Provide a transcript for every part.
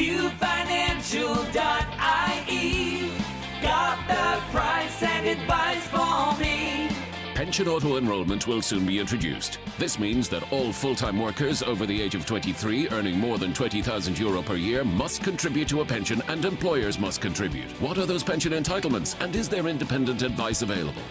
qfinancial.ie. Got the price and advice for me. Pension auto-enrolment will soon be introduced. This means that all full-time workers over the age of 23 earning more than €20,000 per year must contribute to a pension, and employers must contribute. What are those pension entitlements, and is there independent advice available?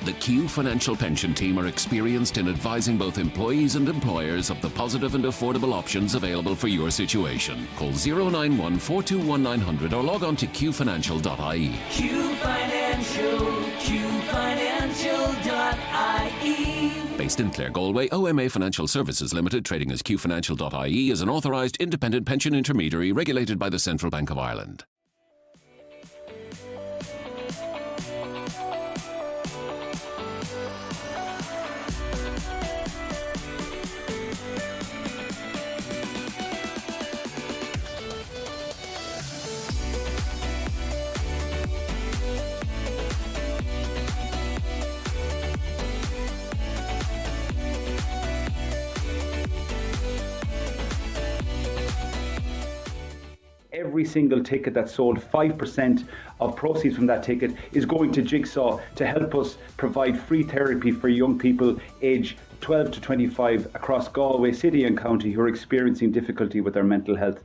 The Q Financial Pension Team are experienced in advising both employees and employers of the positive and affordable options available for your situation. Call 091 421 900 or log on to qfinancial.ie. Q Financial, qfinancial.ie. Based in Clare, Galway, OMA Financial Services Limited, trading as qfinancial.ie, is an authorised independent pension intermediary regulated by the Central Bank of Ireland. Every single ticket that's sold, 5% of proceeds from that ticket is going to Jigsaw to help us provide free therapy for young people aged 12 to 25 across Galway City and County who are experiencing difficulty with their mental health.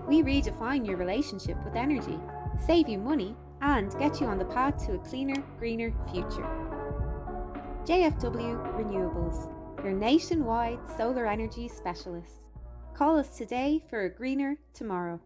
We redefine your relationship with energy, save you money, and get you on the path to a cleaner, greener future. JFW Renewables, your nationwide solar energy specialists. Call us today for a greener tomorrow.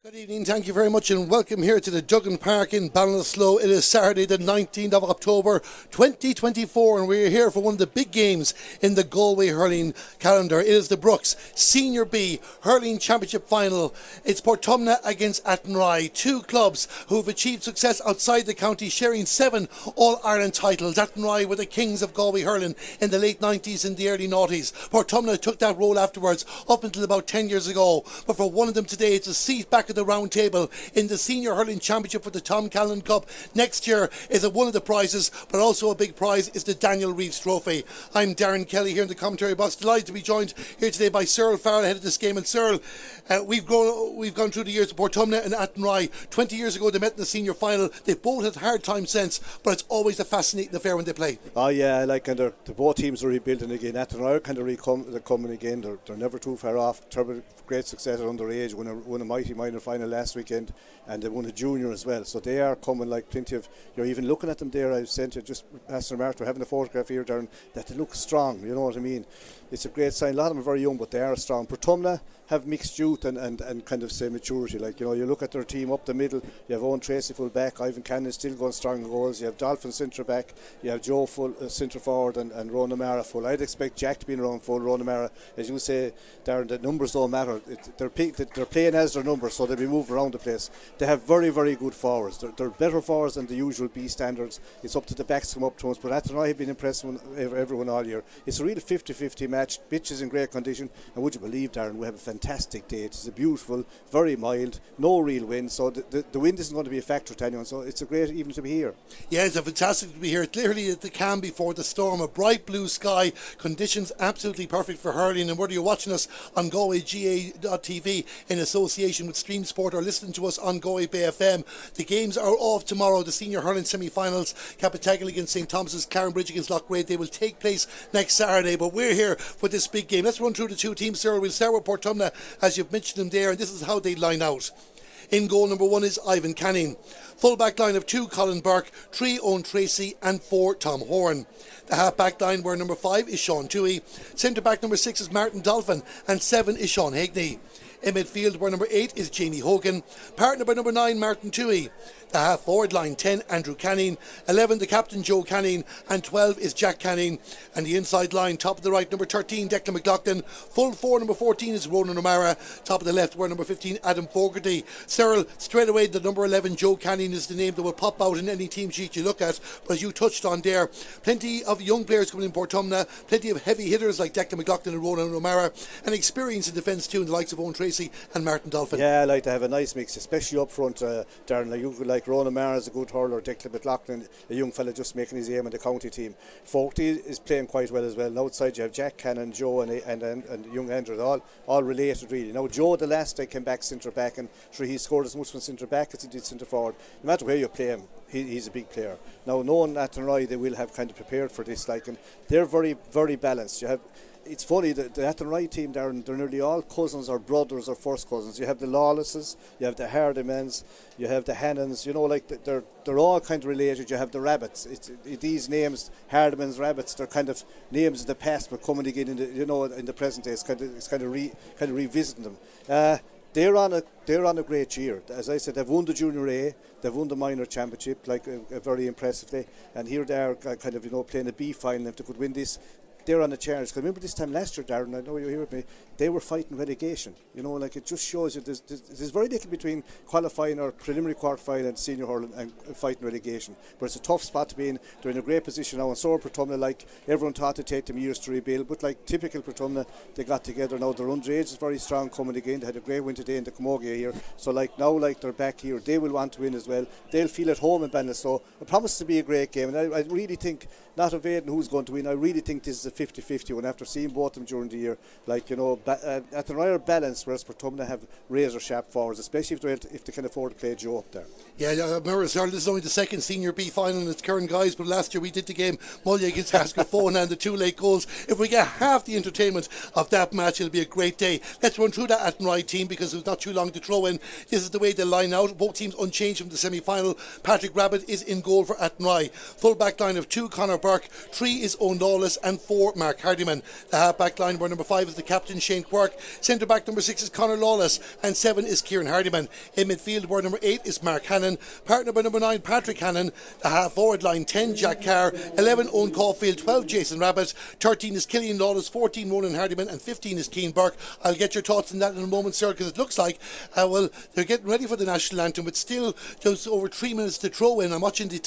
Good evening, thank you very much and welcome here to the Duggan Park in Ballinasloe. It is Saturday the 19th of October 2024 and we're here for one of the big games in the Galway hurling calendar. It is the Brooks Senior B Hurling Championship Final. It's Portumna against Athenry, two clubs who have achieved success outside the county, sharing 7 All-Ireland titles. Athenry were the kings of Galway hurling in the late 90s and the early 90s. Portumna took that role afterwards up until about 10 years ago, but for one of them today it's a seat back at the round table in the Senior Hurling Championship for the Tom Callan Cup. Next year is one of the prizes, but also a big prize is the Daniel Reeves Trophy. I'm Darren Kelly here in the commentary box, delighted to be joined here today by Cyril Farrell ahead of this game. And Cyril, we've gone through the years of Portumna and Athenry. 20 years ago they met in the senior final. They've both had hard times since, but it's always a fascinating affair when they play. Oh yeah, like, and the both teams are rebuilding again. Athenry are kind of they're coming again. They're never too far off. Terrible, great success at underage. Won a mighty minor final last weekend, and they won a junior as well. So they are coming like plenty of. You're even looking at them there. I've sent you just Pastor Mark. We're having a photograph here, Darren, that they look strong. You know what I mean? It's a great sign. A lot of them are very young, but they are strong. Portumna have mixed youth and kind of say maturity. Like, you know, you look at their team up the middle. You have Owen Tracy full back. Ivan Cannon still going strong in goals. You have Dolphin centre back. You have Joe full centre forward and Ron O'Mara full. I'd expect Jack to be around full. Ron O'Mara, as you say, Darren, the numbers don't matter. They're playing as their numbers, so they'll be moved around the place. They have very, very good forwards. They're better forwards than the usual B standards. It's up to the backs to come up to us. But Athenry have been impressing everyone all year. It's a real 50-50 match. Pitch is in great condition. And would you believe, Darren, we have a fantastic day. It's a beautiful, very mild, no real wind. So the wind isn't going to be a factor to anyone. So it's a great evening to be here. Yeah, it's a fantastic to be here. It's literally the calm before the storm. A bright blue sky. Conditions absolutely perfect for hurling. And whether you're watching us on GalwayGA.tv in association with Stream Sport or listening to us on Galway Bay FM, the games are off tomorrow. The senior hurling semi-finals, Capitagal against St Thomas's, Caranbridge against Loughrea. They will take place next Saturday, but we're here for this big game. Let's run through the two teams, Cyril. We'll start with Portumna, as you've mentioned them there, and this is how they line out. In goal number 1 is Ivan Canning. Full back line of 2, Colin Burke, 3, Owen Tracy, and 4, Tom Horan. The half back line where number 5 is Sean Toohey. Centre back number 6 is Martin Dolphin, and 7 is Sean Higney. In midfield where number 8 is Jamie Hogan. Partner by number 9, Martin Toohey. The half forward line, 10, Andrew Canning. 11, the captain, Joe Canning. And 12 is Jack Canning. And the inside line, top of the right, number 13, Declan McLaughlin. Full 4, number 14 is Ronan O'Mara. Top of the left, where number 15, Adam Fogarty. Cyril, straight away, the number 11, Joe Canning, is the name that will pop out in any team sheet you look at. But as you touched on there, plenty of young players coming in Portumna, plenty of heavy hitters like Declan McLaughlin and Ronan O'Mara, and experience in defence too, in the likes of Owen Tracy and Martin Dolphin. Yeah, I like to have a nice mix, especially up front, Darren. Like Ronan O'Mara is a good hurler, Declan McLaughlin, a young fella just making his aim in the county team. Fogarty is playing quite well as well. And outside you have Jack Cannon, Joe and young Andrew, all related really. Now Joe the last day came back centre back, and sure he scored as much from centre back as he did centre forward. No matter where you play him, he's a big player. Now knowing Athenry, they will have kind of prepared for this, and they're very, very balanced. It's funny that the Athenry team, Darren, they're nearly all cousins or brothers or first cousins. You have the Lawlesses, you have the Hardymans, you have the Hannons, they're all kind of related. You have the Rabbits. These names, Hardymans, Rabbits, they're kind of names of the past but coming again in the present day. It's kind of revisiting them. They're on a great year. As I said, they've won the Junior A, they've won the minor championship, very impressively, and here they are kind of playing a B final. If they could win this, they're on a chance. Because remember this time last year, Darren, I know you're here with me, they were fighting relegation. It just shows you there's very little between qualifying or preliminary quarter final and senior hurling and fighting relegation. But it's a tough spot to be in. They're in a great position now, and so are Portumna. Everyone thought it'd take them years to rebuild, but typical Portumna, they got together now. Their underage is very strong coming again. They had a great win today in the Camogia here. So now they're back here, they will want to win as well. They'll feel at home in Ballinasloe. It promises to be a great game, and I really think, not evading who's going to win, I really think this is a 50-50 one after seeing both of them during the year. Athenry are balanced, whereas Portumna have razor sharp forwards, especially if they can afford to play Joe up there. Yeah, remember, this is only the second senior B final in its current guise, but last year we did the game Mullya against Ascarfona and the 2 late goals. If we get half the entertainment of that match, it'll be a great day. Let's run through that Athenry team because there's not too long to throw in. This is the way they line out. Both teams unchanged from the semi-final. Patrick Rabbit is in goal for Athenry. Full back line of 2, Conor Burke. 3 is Owen Lawless, and 4, Mark Hardyman. The half back line where number 5 is the captain, Shane Quirk. Centre back number 6 is Conor Lawless, and 7 is Kieran Hardyman. In midfield where number 8 is Mark Hannon, partner by number 9 Patrick Hannon. The half forward line, 10 Jack Carr, 11 Owen Caulfield, 12 Jason Rabbit, 13 is Killian Lawless, 14 Ronan Hardyman, and 15 is Keane Burke. I'll get your thoughts on that in a moment, sir, because it looks like they're getting ready for the national anthem, but still just over 3 minutes to throw in. I'm watching the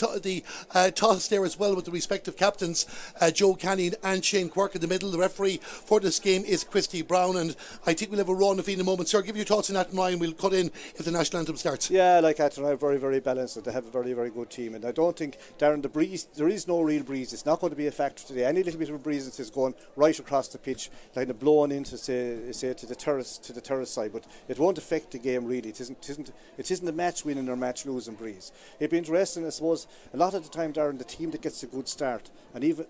toss there as well with the respective captains, Joe Canning and Shane Quirk in the middle. The referee for this game is Christy Brown, and I think we'll have a raw in a moment. Sir, give your thoughts on that, and Ryan, we'll cut in if the national anthem starts. Yeah, like Athenry, very, very balanced. They have a very, very good team, and I don't think, Darren, the breeze, there is no real breeze. It's not going to be a factor today. Any little bit of a breeze is going right across the pitch, kind of blowing into say to the terrace side, but it won't affect the game really. It isn't a match winning or match losing breeze. It'd be interesting, I suppose, a lot of the time, Darren, the team that gets a good start and even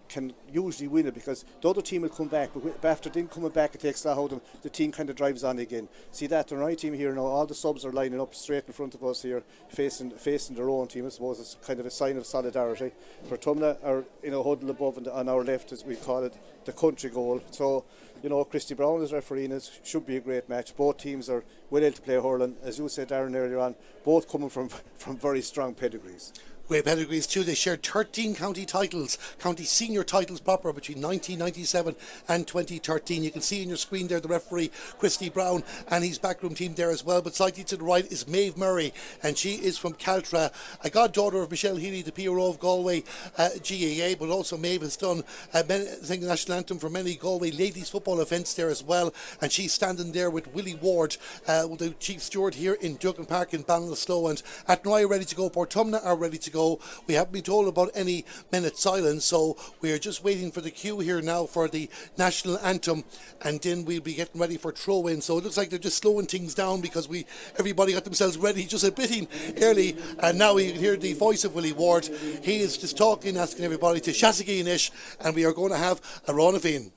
can usually win it, because the other team will come back, but after them coming back, it takes that out of them. The team kind of drives on again. See that the right team here now, all the subs are lining up straight in front of us here, facing their own team. I suppose it's kind of a sign of solidarity. Portumna are in a huddle above and on our left, as we call it, the country goal. So Christy Brown is refereeing it. Should be a great match. Both teams are well able to play hurling, as you said, Darren, earlier on. Both coming from very strong pedigrees. Great pedigrees too. They shared 13 county senior titles proper between 1997 and 2013. You can see on your screen there the referee Christy Brown and his backroom team there as well. But slightly to the right is Maeve Murray, and she is from Caltra, a goddaughter of Michelle Healy, the PRO of Galway GAA. But also Maeve has done the national anthem for many Galway ladies football events there as well, and she's standing there with Willie Ward, the chief steward here in Duggan Park in Ballinasloe. And Athenry are ready to go. Portumna are ready to go. We haven't been told about any minute silence, so we're just waiting for the cue here now for the national anthem, and then we'll be getting ready for throw-in. So it looks like they're just slowing things down because everybody got themselves ready just a bit early, and now we can hear the voice of Willie Ward. He is just talking, asking everybody to Shasageen ish, and we are going to have a Rán a Bhín.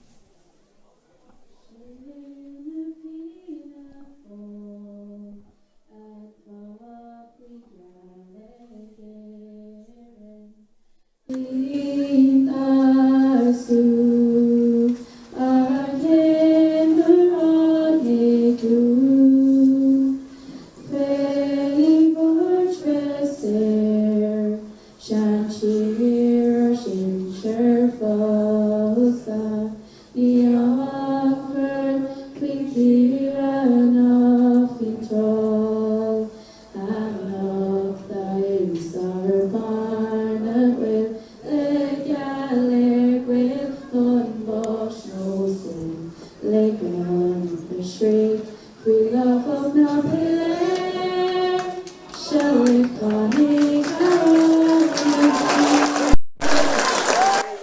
Very much Our barnet will le galler will fun bosh no sin le gun the shriek we love of no pillar shall we connie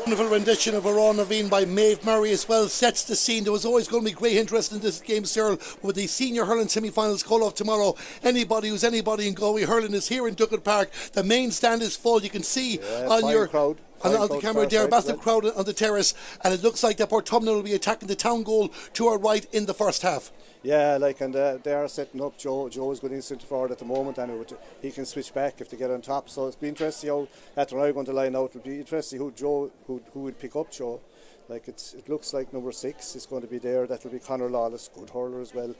Wonderful rendition of Aron Naveen by Maeve Murray as well sets the scene. There was always going to be great interest in this game, Cyril, with the senior hurling semi-finals call off tomorrow. Anybody who's anybody in Galway hurling is here in Duckett Park. The main stand is full. You can see on your crowd. On the camera there, massive crowd on the terrace, and it looks like that Portumna will be attacking the town goal to our right in the first half. Yeah, and they are setting up. Joe is going in centre forward at the moment, and he can switch back if they get on top. So it's been interesting how Athenry are going to line out. It'll be interesting who would pick up Joe. It looks like number 6 is going to be there. That'll be Conor Lawless, good hurler as well.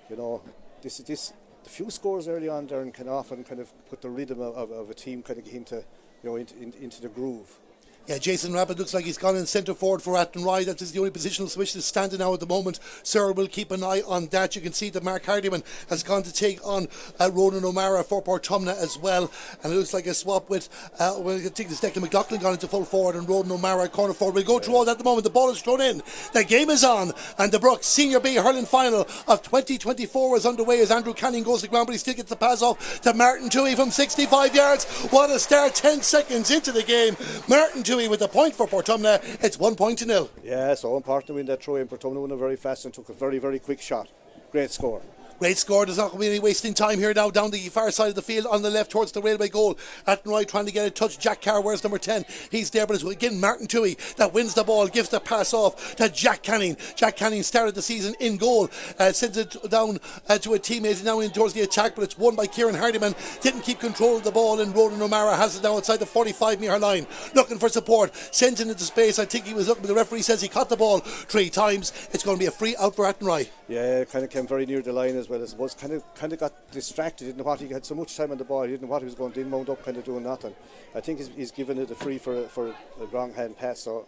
You know, the few scores early on there can often kind of put the rhythm of a team kind of into the groove. Yeah, Jason Rabbit looks like he's gone in centre forward for Athenry. That is the only positional switch that's standing now at the moment. Sir will keep an eye on that. You can see that Mark Hardiman has gone to take on Ronan O'Mara for Portumna as well. And it looks like a swap with, I think it's Declan McLaughlin gone into full forward and Ronan O'Mara corner forward. We'll go through all that at the moment. The ball is thrown in. The game is on. And the Brooks Senior B hurling final of 2024 is underway as Andrew Canning goes to ground, but he still gets the pass off to Martin Toohey from 65 yards. What a start, 10 seconds into the game. Martin Toohey with a point for Portumna. It's 1-0. Yeah, so important to win that throw in. Portumna won it very fast and took a very, very quick shot. Great score. Great score. There's not going to be any wasting time here now. Down the far side of the field on the left towards the railway goal. Athenry trying to get a touch. Jack Carr, where's number 10? He's there, but it's again Martin Toohey that wins the ball, gives the pass off to Jack Canning. Jack Canning started the season in goal, sends it down to a teammate now in towards the attack, but it's won by Kieran Hardiman. Didn't keep control of the ball, and Ronan O'Mara has it now outside the 45-metre line, looking for support, sends it into space. I think he was looking, but the referee says he caught the ball 3 times. It's going to be a free out for Athenry. Yeah, kind of came very near the line as well. I suppose kind of got distracted. Didn't know what he had so much time on the ball. He didn't know what he was going to do. Wound up kind of doing nothing. I think he's given it a free for a wrong hand pass. So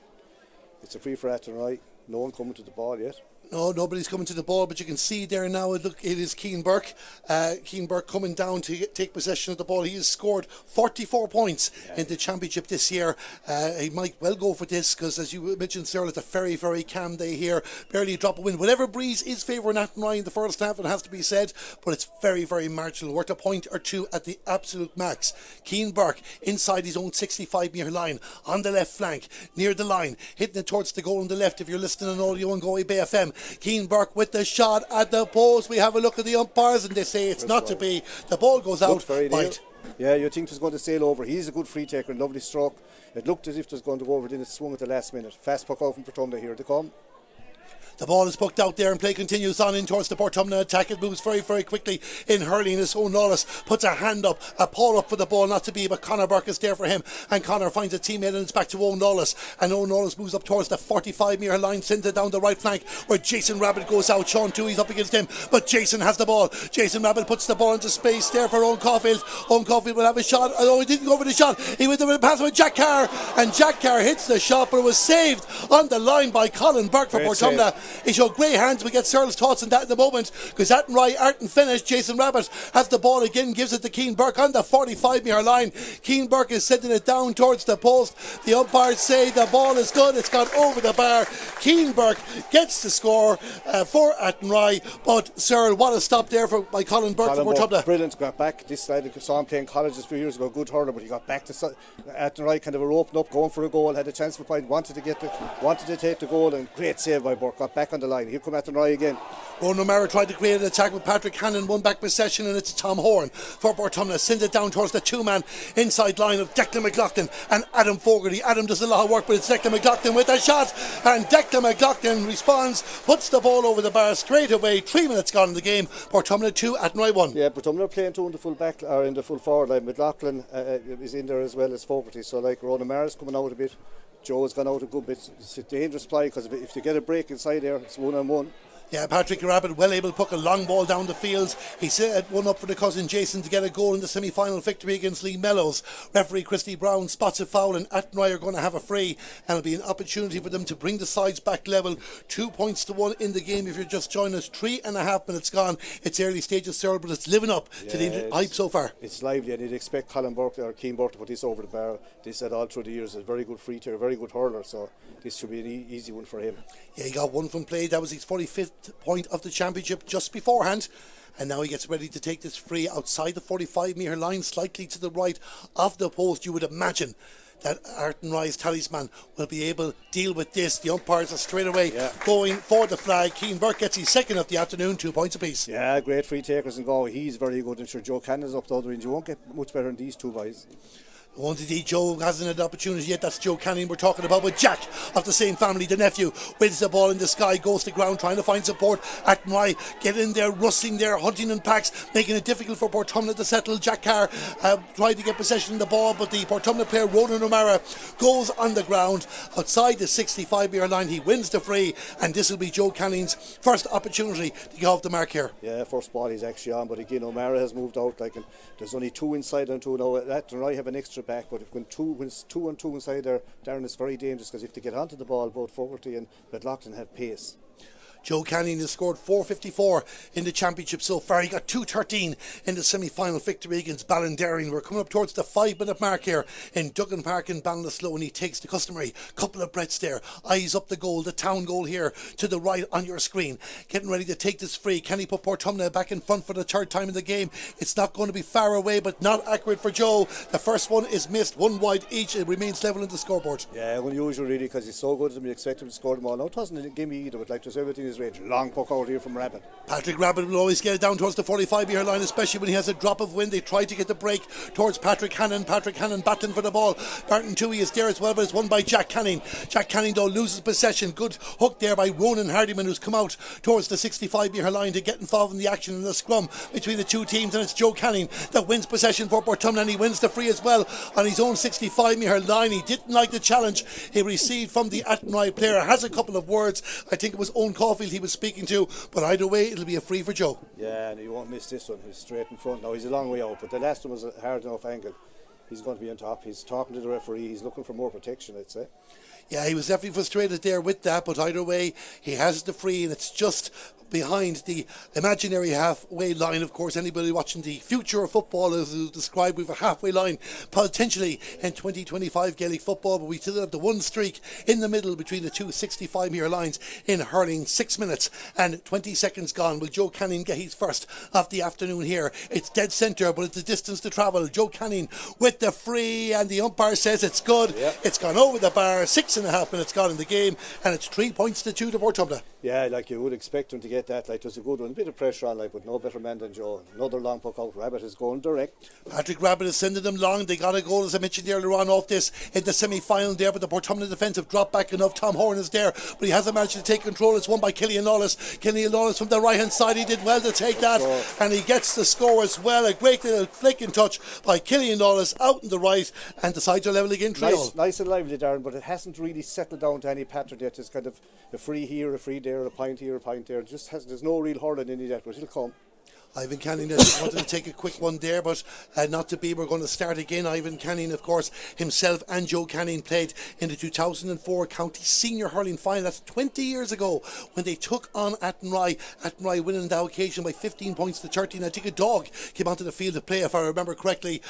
it's a free for Athenry. No one coming to the ball yet. No, nobody's coming to the ball, but you can see there now, it is Keane Burke. Keane Burke coming down to take possession of the ball. He has scored 44 points in the championship this year. He might well go for this because, as you mentioned, Cyril, it's a very, very calm day here. Barely a drop of wind. Whatever breeze is favouring Athenry in the first half, it has to be said, but it's very, very marginal. Worth a point or two at the absolute max. Keane Burke inside his own 65-metre line on the left flank, near the line, hitting it towards the goal on the left if you're listening on audio on Galway Bay FM. Keane Burke with the shot at the post. We have a look at the umpires and they say it's not to be. The ball goes out. Right. Yeah, you think it was going to sail over. He's a good free taker, lovely stroke. It looked as if it was going to go over, then it swung at the last minute. Fast puck out from Portumna. Here they come. The ball is pucked out there and play continues on in towards the Portumna attack. It moves very, very quickly in hurling as O'Nollis puts a hand up, a paw up for the ball, not to be, but Conor Burke is there for him. And Conor finds a teammate and it's back to O'Nollis. And O'Nollis moves up towards the 45-metre line, sends it down the right flank where Jason Rabbit goes out. Sean Toohey's up against him, but Jason has the ball. Jason Rabbit puts the ball into space there for Owen Caulfield. Owen Caulfield will have a shot. Oh, he didn't go for the shot. He went with a pass with Jack Carr, and Jack Carr hits the shot, but it was saved on the line by Colin Burke for Portumna. He showed great hands. We get Cyril's thoughts on that in the moment because Athenry aren't finished. Jason Rabbit has the ball again, gives it to Keane Burke on the 45-metre line. Keane Burke is sending it down towards the post. The umpires say the ball is good. It's gone over the bar. Keane Burke gets the score for Athenry. But Cyril, what a stop there by Colin Burke for Portumna. Brilliant. Got back this side. I saw him playing college a few years ago. Good hurler, but he got back to Athenry, kind of opened up, going for a goal. Had a chance for a point. Wanted to take the goal, and great save by Burke. Got back on the line. Here come Athenry again. Ronan O'Mara tried to create an attack with Patrick Hannon, won back possession, and it's Tom Horan for Portumna. Sends it down towards the two-man inside line of Declan McLaughlin and Adam Fogarty. Adam does a lot of work, but it's Declan McLaughlin with a shot, and Declan McLaughlin responds, puts the ball over the bar straight away. 3 minutes gone in the game. Portumna 2, Athenry 1. Yeah, Portumna are playing 2 in the full back or in the full forward line. McLaughlin is in there as well as Fogarty. So like Ronan O'Mara's coming out a bit. Joe's gone out a good bit. It's a dangerous play because if they get a break inside there, it's 1-on-1. Yeah, Patrick Rabbit well able to puck a long ball down the field. He set one up for the cousin Jason to get a goal in the semi-final victory against Lee Mellows. Referee Christy Brown spots a foul and Athenry are going to have a free, and it'll be an opportunity for them to bring the sides back level. 2-1 in the game if you're just joining us. 3.5 minutes gone. It's early stages, sir, but it's living up to the hype so far. It's lively, and you'd expect Colin Burke or Keane Burke to put this over the bar. They said all through the years, a very good free taker, a very good hurler, so this should be an easy one for him. Yeah, he got one from play. That was his 45th point of the championship just beforehand. And now he gets ready to take this free outside the 45-metre line, slightly to the right of the post. You would imagine that Athenry's talisman will be able to deal with this. The umpires are straight away going for the flag. Keane Burke gets his second of the afternoon, 2 points apiece. Yeah, great free takers and go. He's very good. I'm sure Joe Cannon's up the other end. You won't get much better than these two boys. Once indeed, Joe hasn't had the opportunity yet. That's Joe Canning we're talking about, with Jack of the same family, the nephew, wins the ball in the sky, goes to ground trying to find support. Athenry get in there, rustling there, hunting in packs, making it difficult for Portumna to settle. Jack Carr tried to get possession of the ball, but the Portumna player Ronan O'Mara goes on the ground outside the 65-metre line. He wins the free, and this will be Joe Canning's first opportunity to get off the mark here. Yeah, first ball he's actually on, but again O'Mara has moved out. And there's only two inside and two now. Athenry have an extra back, but when it's 2 and 2 inside there, Darren, is very dangerous, because if they get onto the ball, both Fogarty and Bedlockton have pace. Joe Canning has scored 454 in the championship so far. He got 213 in the semi-final victory against Ballinderring. We're coming up towards the 5-minute mark here in Duggan Park in Ballinasloe, and he takes the customary couple of breaths there. Eyes up the goal, the town goal here to the right on your screen. Getting ready to take this free. Can he put Portumna back in front for the third time in the game? It's not going to be far away, but not accurate for Joe. The first one is missed, one wide each. It remains level in the scoreboard. Yeah, unusual really, because he's so good at them. You expect him to score them all. Now it wasn't a gimme either, but like there's everything is range. Long puck out here from Rabbit. Patrick Rabbit will always get it down towards the 45-metre line, especially when he has a drop of wind. They try to get the break towards Patrick Hannon. Patrick Hannon battling for the ball. Barton Toohey is there as well, but it's won by Jack Canning. Jack Canning though loses possession. Good hook there by Ronan Hardiman, who's come out towards the 65-metre line to get involved in the action in the scrum between the two teams, and it's Joe Canning that wins possession for Portumna, and he wins the free as well on his own 65-metre line. He didn't like the challenge he received from the Athenry player. Has a couple of words. I think it was Owen Caulfield he was speaking to, but either way it'll be a free for Joe. Yeah, and he won't miss this one. He's straight in front now. He's a long way out, but the last one was a hard enough angle. He's going to be on top. He's talking to the referee. He's looking for more protection, I'd say. Yeah, he was definitely frustrated there with that, but either way he has the free, and it's just behind the imaginary halfway line. Of course, anybody watching the future of football is described with a halfway line potentially in 2025 Gaelic football, but we still have the one streak in the middle between the two 65-metre lines in hurling. 6 minutes and 20 seconds gone. Will Joe Canning get his first of the afternoon here? It's dead centre, but it's a distance to travel. Joe Canning with the free, and the umpire says it's good. Yep. It's gone over the bar. 6.5 minutes gone in the game, and it's 3 points to 2 to Portumna. Yeah, like you would expect him to get that. Like, there's a good one, a bit of pressure on, like, but no better man than Joe. Another long puck out. Rabbit is going direct. Patrick Rabbit is sending them long. They got a goal, as I mentioned earlier on, off this in the semi-final there, but the Portumna defence have dropped back enough. Tom Horn is there, but he hasn't managed to take control. It's won by Killian Lawless. Killian Lawless from the right hand side. He did well to take that, and he gets the score as well. A great little flick and touch by Killian Lawless out in the right, and decides to level again. Nice and lively, Darren, but it hasn't really settled down to any pattern yet. It's kind of a free here, a free there, a point here, a point there. There's no real hurling in it, but it'll come. Ivan Canning wanted to take a quick one there, but not to be. We're going to start again. Ivan Canning, of course, himself and Joe Canning played in the 2004 County Senior Hurling Final. That's 20 years ago when they took on Athenry. Athenry winning the occasion by 15 points to 13. I think a dog came onto the field to play, if I remember correctly,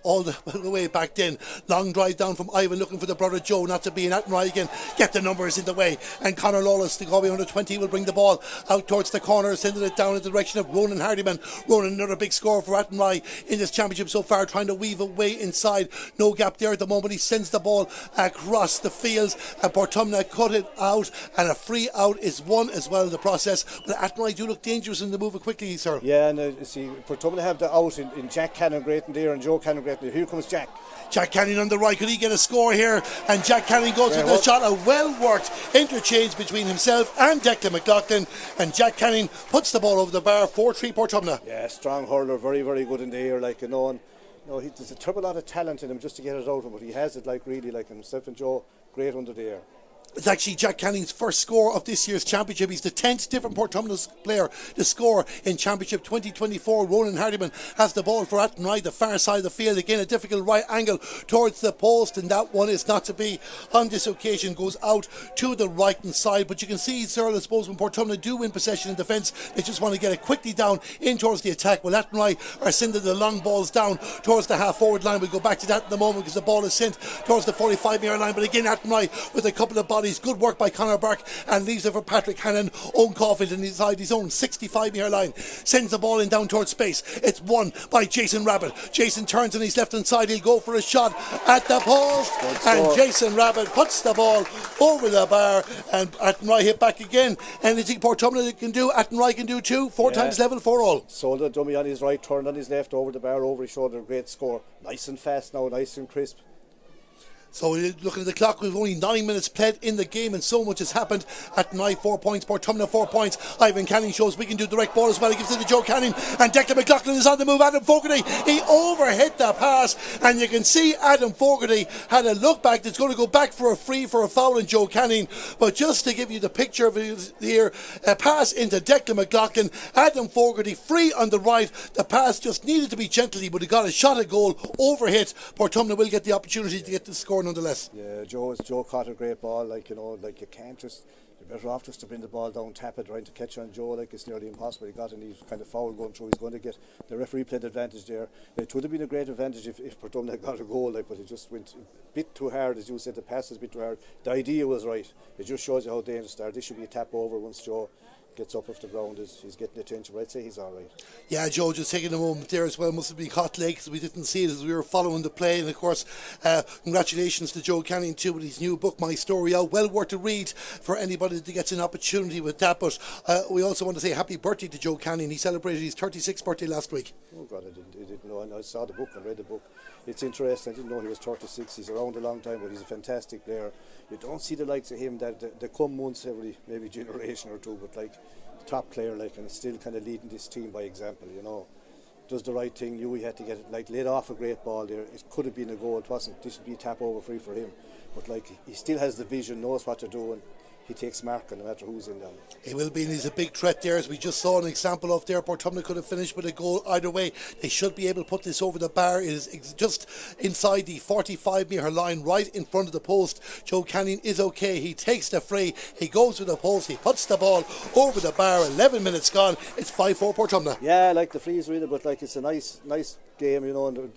all the way back then. Long drive down from Ivan looking for the brother Joe, not to be in Athenry again. Get the numbers in the way. And Conor Lawless, the Galway under 20, will bring the ball out towards the corner, sending it down in the direction of Ronan Hardiman. Ronan, another big score for Athenry in this championship so far, trying to weave a way inside. No gap there at the moment. He sends the ball across the fields, and Portumna cut it out, and a free out is won as well in the process. But Athenry do look dangerous in the move quickly, sir. Yeah, and see, Portumna have the out in Jack Cannon great in there and Joe Cannon great in there. Here comes Jack. Jack Canning on the right. Could he get a score here? And Jack Canning goes with the shot. A well-worked interchange between himself and Declan McLaughlin. And Jack Canning puts the ball over the bar. 4-3 Portumna. Yeah, strong hurler. Very, very good in the air. Like, you know, and, there's a terrible lot of talent in him just to get it out of him. But he has it, like, really, like himself and Joe, great under the air. It's actually Jack Canning's first score of this year's championship. He's the 10th different Portumna player to score in Championship 2024. Ronan Hardiman has the ball for Athenry, the far side of the field. Again, a difficult right angle towards the post, and that one is not to be on this occasion. Goes out to the right hand side. But you can see, Cyril, I suppose, when Portumna do win possession in defence, they just want to get it quickly down in towards the attack. Well, Athenry are sending the long balls down towards the half forward line. We'll go back to that in a moment because the ball is sent towards the 45-metre line. But again, Athenry with a couple of bodies. Good work by Conor Burke, and leaves it for Patrick Hannon. Owen Caulfield inside his own 65-metre line sends the ball in down towards space. It's won by Jason Rabbit. Jason turns on his left hand side. He'll go for a shot at the post, and Jason Rabbit puts the ball over the bar, and Athenry hit back again. Anything Portumna can do, Athenry can do too. 4 times level, 4 all. So the dummy on his right, turned on his left, over the bar, over his shoulder. Great score. Nice and fast now, nice and crisp. So looking at the clock, we've only 9 minutes played in the game, and so much has happened. Athenry 4 points, Portumna 4 points. Ivan Canning shows we can do direct ball as well. He gives it to Joe Canning, and Declan McLaughlin is on the move. Adam Fogarty, he overhit the pass, and you can see Adam Fogarty had a look back. That's going to go back for a free for a foul in Joe Canning. But just to give you the picture of it here, a pass into Declan McLaughlin, Adam Fogarty free on the right. The pass just needed to be gentle. He would have got a shot at goal, overhit. Portumna will get the opportunity to get the score nonetheless. Yeah, Joe caught a great ball. You can't just, you're better off just to bring the ball down, tap it, trying to catch on Joe. It's nearly impossible. He got any kind of foul going through. He's going to get the referee played advantage there. It would have been a great advantage if Portumna had got a goal, but it just went a bit too hard, as you said. The pass was a bit too hard. The idea was right. It just shows you how dangerous they are. This should be a tap over once Joe gets up off the ground. He's getting attention, but I'd say he's all right. Yeah, Joe, just taking a moment there as well. Must have been caught late because we didn't see it as we were following the play. And of course, congratulations to Joe Canning too with his new book, My Story Out. Well worth a read for anybody that gets an opportunity with that. But we also want to say happy birthday to Joe Canning. He celebrated his 36th birthday last week. Oh God, I didn't know. I saw the book and read the book. It's interesting. I didn't know he was 36. He's around a long time, but he's a fantastic player. You don't see the likes of him that they come once every maybe generation or two, but top player, and still kind of leading this team by example, does the right thing. We had to get it laid off a great ball there. It could have been a goal. It wasn't. This would be a tap over free for him, but he still has the vision, knows what to do, and he takes mark no matter who's in there. He will be, and he's a big threat there, as we just saw an example of there. Portumna could have finished with a goal either way. They should be able to put this over the bar. It is just inside the 45-metre line, right in front of the post. Joe Canning is okay. He takes the free. He goes to the post. He puts the ball over the bar. 11 minutes gone. It's 5-4 Portumna. Yeah, the free's really, but it's a nice game, and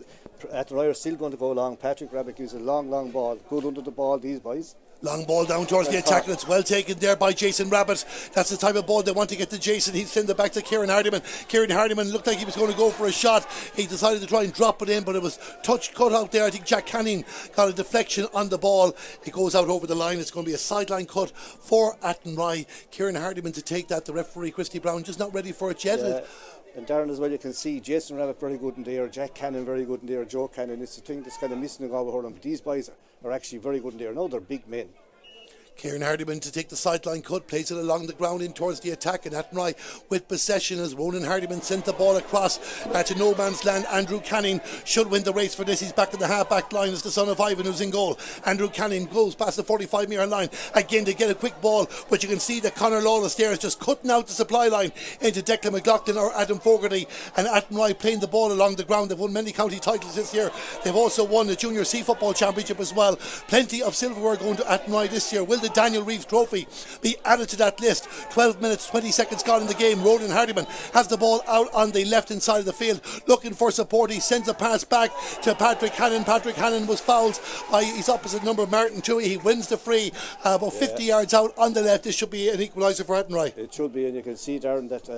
Athenry are still going to go long. Patrick Rabbit gives a long ball. Good under the ball, these boys. Long ball down towards the attack, and it's well taken there by Jason Rabbit. That's the type of ball they want to get to Jason. He'd send it back to Kieran Hardiman. Kieran Hardiman looked like he was going to go for a shot. He decided to try and drop it in, but it was cut out there. I think Jack Canning got a deflection on the ball. It goes out over the line. It's going to be a sideline cut for Athenry. Kieran Hardiman to take that. The referee, Christy Brown, just not ready for it yet. Yeah. And Darren as well, you can see Jason Rabbit very good in there, Jack Cannon very good in there, Joe Cannon. It's the thing that's kind of missing in Galway hurling, but these boys are actually very good in there. Now they're big men. Kieran Hardiman to take the sideline cut, plays it along the ground in towards the attack, and Athenry with possession as Ronan Hardiman sent the ball across to no man's land. Andrew Canning should win the race for this. He's back at the half-back line as the son of Ivan, who's in goal. Andrew Canning goes past the 45-metre line again to get a quick ball, but you can see that Conor Lawless there is just cutting out the supply line into Declan McLaughlin or Adam Fogarty, and Athenry playing the ball along the ground. They've won many county titles this year. They've also won the Junior C Football Championship as well. Plenty of silverware going to Athenry this year. Will the Daniel Reeves Trophy be added to that list? 12 minutes 20 seconds gone in the game. Ronan Hardiman has the ball out on the left hand side of the field looking for support. He sends a pass back to Patrick Hannon. Patrick Hannon was fouled by his opposite number, Martin Toohey. He wins the free about 50 yards out on the left. This should be an equaliser for Athenry. It should be, and you can see, Darren, that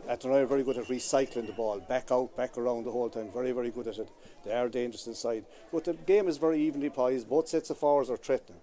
Athenry are very good at recycling the ball back out, back around the whole time. Very good at it. They are dangerous inside, but the game is very evenly poised. Both sets of forwards are threatening.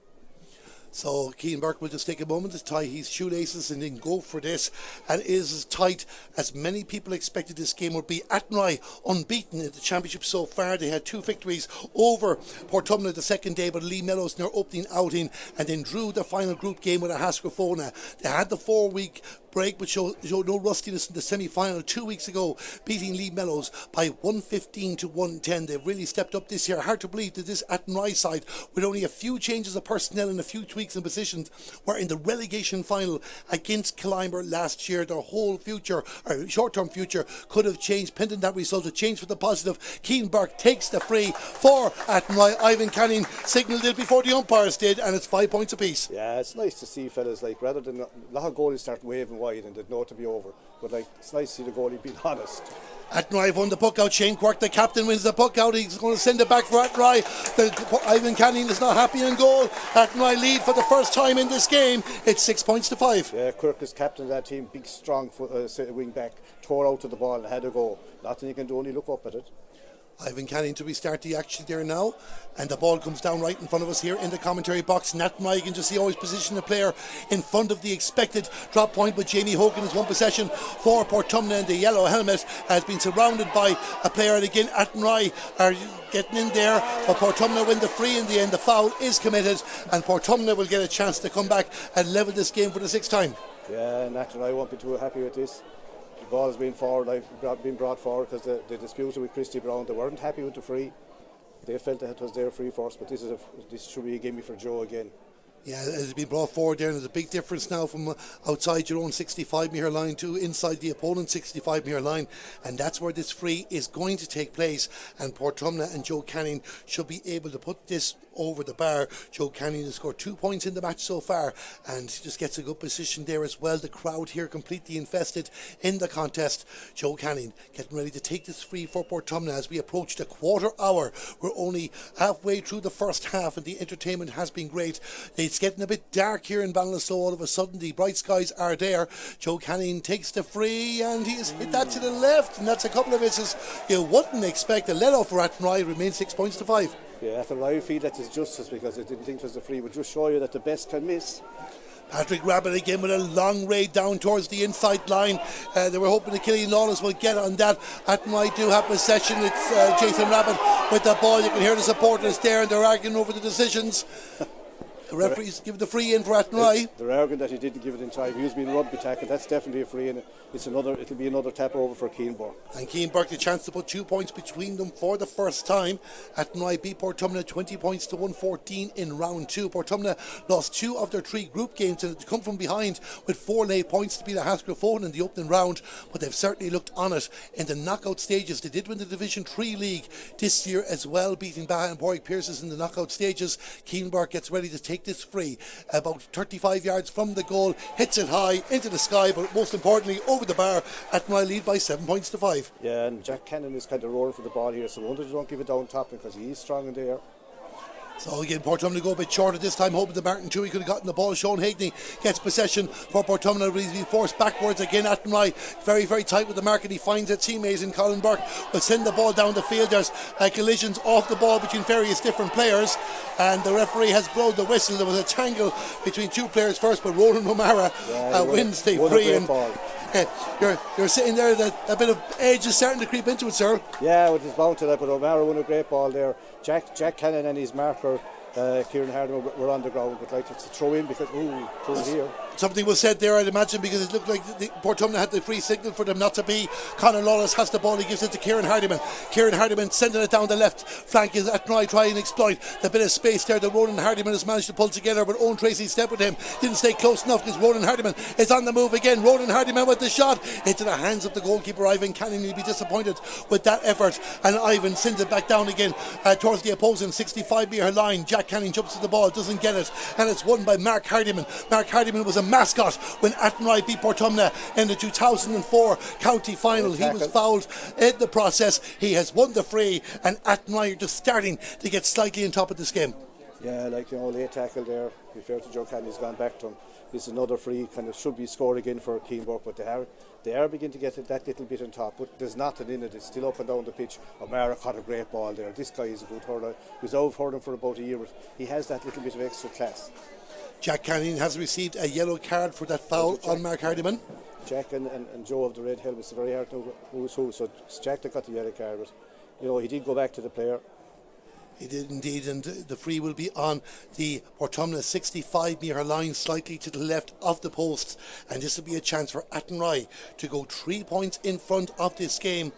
So Keane Burke will just take a moment to tie his shoelaces and then go for this. And it is as tight as many people expected this game would be. Athenry unbeaten in the championship so far. They had 2 victories over Portumna the second day, but Lee Mellows in their opening outing, and then drew the final group game with a Hascrafona. They had the 4-week break, but showed no rustiness in the semi-final 2 weeks ago, beating Lee Mellows by 115 to 110. They've really stepped up this year. Hard to believe that this Athenry side, with only a few changes of personnel and a few tweaks in positions, were in the relegation final against Climber last year. Their whole future, or short-term future, could have changed. Pending that result, a change for the positive. Keane Burke takes the free for Athenry. Ivan Canning signalled it before the umpires did, and it's 5 points apiece. Yeah, it's nice to see fellas, like, rather than a lot of goalies start waving wide and they'd know to be over, but like, it's nice to see the goalie being honest. Athenry won the puck out. Shane Quirk, the captain, wins the puck out. He's going to send it back for Athenry. Ivan Canning is not happy in goal. Athenry lead for the first time in this game. It's 6 points to 5. Yeah, Quirk is captain of that team, big strong wing back, tore out to the ball and had a go. Nothing you can do, only look up at it. Ivan Canning to restart the action there now, and the ball comes down right in front of us here in the commentary box. Athenry, you can just see always position the player in front of the expected drop point, but Jamie Hogan is one possession for Portumna, and the yellow helmet has been surrounded by a player, and again Athenry are getting in there, but Portumna win the free in the end. The foul is committed, and Portumna will get a chance to come back and level this game for the 6th time. Yeah, and Athenry won't be too happy with this. The ball has been brought forward because they disputed with Christy Brown. They weren't happy with the free. They felt that it was their free first, but this should be a gimme for Joe again. Yeah, it's been brought forward there, and there's a big difference now from outside your own 65 metre line to inside the opponent's 65 metre line, and that's where this free is going to take place, and Portumna and Joe Canning should be able to put this over the bar. Joe Canning has scored 2 points in the match so far and just gets a good position there as well. The crowd here completely invested in the contest. Joe Canning getting ready to take this free for Portumna as we approach the quarter hour. We're only halfway through the first half and the entertainment has been great. It's getting a bit dark here in Ballinasloe. All of a sudden the bright skies are there. Joe Canning takes the free and he's hit that to the left, and that's a couple of misses you wouldn't expect. A let off for Athenry. Remains 6 points to 5. Yeah, Athenry feel that is justice because they didn't think it was a free. Would just show you that the best can miss. Patrick Rabbit again with a long raid down towards the inside line. They were hoping that Killian Lawless will get on that. Athenry do have possession. It's Jason Rabbit with the ball. You can hear the supporters there and they're arguing over the decisions. The referees give the free in for Athenry. They're arguing that he didn't give it in time. He was being rugby tackled. That's definitely a free in. It'll be another tap over for Keane Burke. And Keane Burke the chance to put 2 points between them for the first time. Athenry beat Portumna 20 points to 114 in round 2. Portumna lost 2 of their 3 group games and had come from behind with 4 late points to beat a Haskell-Foden in the opening round, but they've certainly looked on it in the knockout stages. They did win the Division 3 league this year as well, beating Baha and Warwick Pierces in the knockout stages. Keane Burke gets ready to take this free about 35 yards from the goal, hits it high into the sky, but most importantly over the bar. Athenry lead by 7 points to 5. Yeah, and Jack Cannon is kind of roaring for the ball here, so I wonder they don't give it down top because he is strong in the air. So again, Portumna go a bit shorter this time, hoping the Martin too. He could have gotten the ball. Sean Hagney gets possession for Portumna, but he's been forced backwards again. Athenry very, very tight with the mark, and he finds a teammate in Colin Burke. Will send the ball down the field. There's collisions off the ball between various different players, and the referee has blown the whistle. There was a tangle between 2 players first, but Roland O'Mara wins the free. You're sitting there, that a bit of edge is starting to creep into it, sir. Yeah, it was bound to that, but O'Mara won a great ball there. Jack Cannon and his marker, Kieran Hardiman, were on the ground, but like it's a throw in because, throw it here. Something was said there, I'd imagine, because it looked like Portumna had the free signal for them not to be. Conor Lawless has the ball, he gives it to Kieran Hardiman. Kieran Hardiman sending it down the left flank as Athenry try and exploit the bit of space there that Roland Hardiman has managed to pull together, but Owen Tracy stepped with him, didn't stay close enough because Roland Hardiman is on the move again. Roland Hardiman with the shot into the hands of the goalkeeper Ivan Canning. He'll be disappointed with that effort, and Ivan sends it back down again towards the opposing 65 metre line. Jack Canning jumps to the ball, doesn't get it, and it's won by Mark Hardiman. Mark Hardiman was a mascot when Athenry beat Portumna in the 2004 county final. He was fouled in the process. He has won the free, and Athenry are just starting to get slightly on top of this game. Yeah, late tackle there. To be fair to Joe Canning, he's gone back to him. This is another free, kind of should be scored again for Keane Burke, but they are beginning to get that little bit on top, but there's nothing in it. It's still up and down the pitch. O'Mara caught a great ball there. This guy is a good hurler. He's out hurling for about a year, but he has that little bit of extra class. Jack Canning has received a yellow card for that foul on Mark Hardiman. Jack and Joe of the red helmets, it's very hard to know who's who, so it's Jack that got the yellow card, but he did go back to the player. He did indeed, and the free will be on the Portumna 65-metre line, slightly to the left of the posts, and this will be a chance for Athenry to go 3 points in front of this game.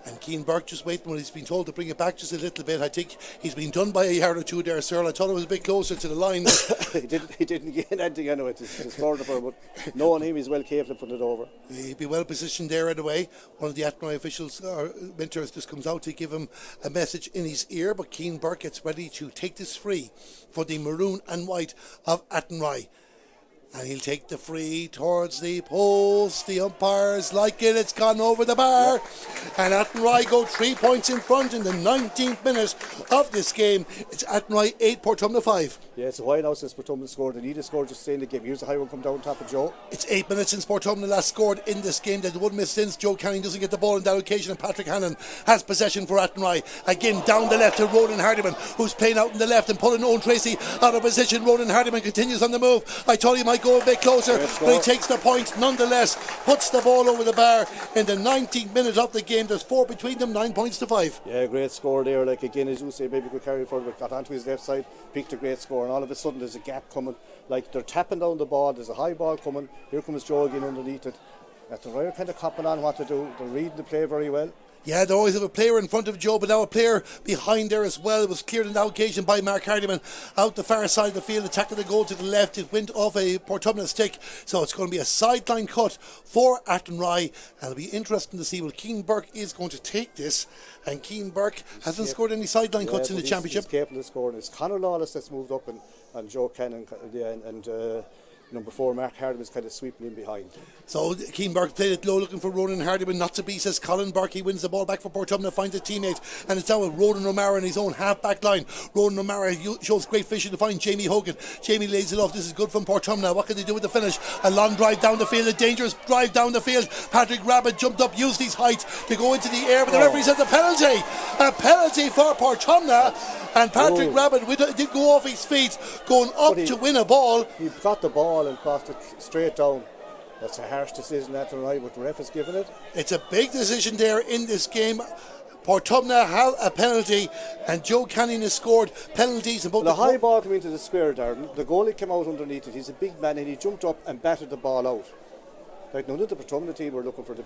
And Keane Burke just waiting when he's been told to bring it back just a little bit. I think he's been done by a yard or two there, Cyril. I thought it was a bit closer to the line. he didn't gain anything anyway to score the ball, but knowing him, he's well capable of putting it over. He'd be well positioned there anyway. One of the Athenry officials or mentors just comes out to give him a message in his ear, but Keane Burke gets ready to take this free for the maroon and white of Athenry. And he'll take the free towards the post. The umpires like it. It's gone over the bar. And Athenry go 3 points in front in the 19th minute of this game. It's Athenry 8, Portumna 5. Yeah, it's a while now since Portumna scored. They need to score just to stay in the game. Here's the high one come down top of Joe. It's 8 minutes since Portumna last scored in this game. They'd one miss since. Joe Canning doesn't get the ball on that occasion, and Patrick Hannon has possession for Athenry. Again down the left to Ronan Hardiman, who's playing out in the left and pulling Owen Tracy out of position. Ronan Hardiman continues on the move. I thought he might go a bit closer, but he takes the point nonetheless, puts the ball over the bar in the 19th minute of the game. There's 4 between them, 9 points to 5. Yeah, great score there. Like again, as you say, maybe could carry forward, got onto his left side, picked a great score, and all of a sudden there's a gap coming. Like they're tapping down the ball, there's a high ball coming. Here comes Joe again underneath it. At the Ryder kind of copping on what to do. They're reading the play very well. Yeah, they always have a player in front of Joe, but now a player behind there as well. It was cleared on that occasion by Mark Hardiman out the far side of the field, attacking the goal to the left. It went off a Portumna stick, so it's going to be a sideline cut for Athenry. And it'll be interesting to see, well, Keane Burke is going to take this, and Keane Burke hasn't scored any sideline cuts in the championship. He's capable of scoring. It's Conor Lawless that's moved up, and Joe Cannon, and number 4, Mark Hardiman, is kind of sweeping in behind. So Keane Burke played it low, looking for Ronan Hardiman, not to be, says Colin Burke. He wins the ball back for Portumna, finds a teammate, and it's now with Ronan O'Mara in his own half-back line. Ronan O'Mara shows great vision to find Jamie Hogan. Jamie lays it off. This is good from Portumna. What can they do with the finish? A long drive down the field, a dangerous drive down the field. Patrick Rabbit jumped up, used his height to go into the air, but the referee says a penalty. A penalty for Portumna. And Patrick Rabbit did go off his feet, going up to win a ball. He got the ball and crossed it straight down. That's a harsh decision, Athenry, but the ref has given it. It's a big decision there in this game. Portumna have a penalty, and Joe Canning has scored penalties. And both the high ball came into the square, Darren. The goalie came out underneath it. He's a big man, and he jumped up and batted the ball out. Like none of the Portumna team were looking for it.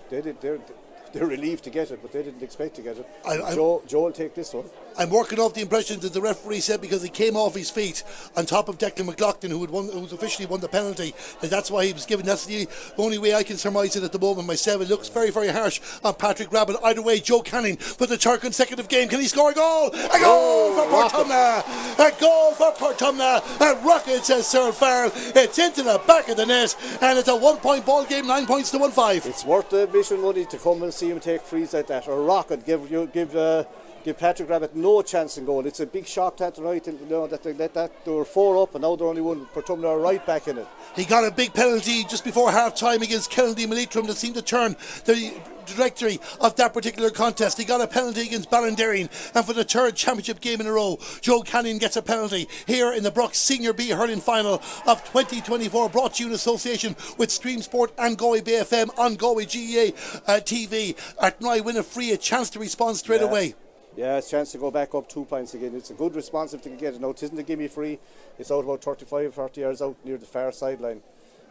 They're relieved to get it, but they didn't expect to get it. Joe will take this one. I'm working off the impression that the referee said because he came off his feet on top of Declan McLaughlin, who's officially won the penalty, that's why he was given. That's the only way I can surmise it at the moment myself. It looks very, very harsh on Patrick Rabbit. Either way, Joe Canning for the third consecutive game. Can he score a goal? A goal for Portumna! A goal for Portumna! A rocket, says Cyril Farrell. It's into the back of the net, and it's a 1 point ball game, 9 points to 1-5. It's worth the admission money to come and see him take frees like that. A rocket, give Patrick Rabbit no chance in goal. It's a big shock to Athenry that they let that. They were 4 up and now they're only 1. Portumna are right back in it. He got a big penalty just before half time against Kennedy Militrum that seemed to turn the trajectory of that particular contest. He got a penalty against Ballinderreen, and for the third championship game in a row, Joe Canning gets a penalty here in the Brock Senior B hurling final of 2024, brought to you in association with Stream Sport and Galway BFM on Galway GEA TV. Athenry win a free, a chance to respond straight away. Yeah, it's a chance to go back up 2 points again. It's a good response if they can get it. Now, it isn't a gimme free. It's out about 35-40 yards out near the far sideline.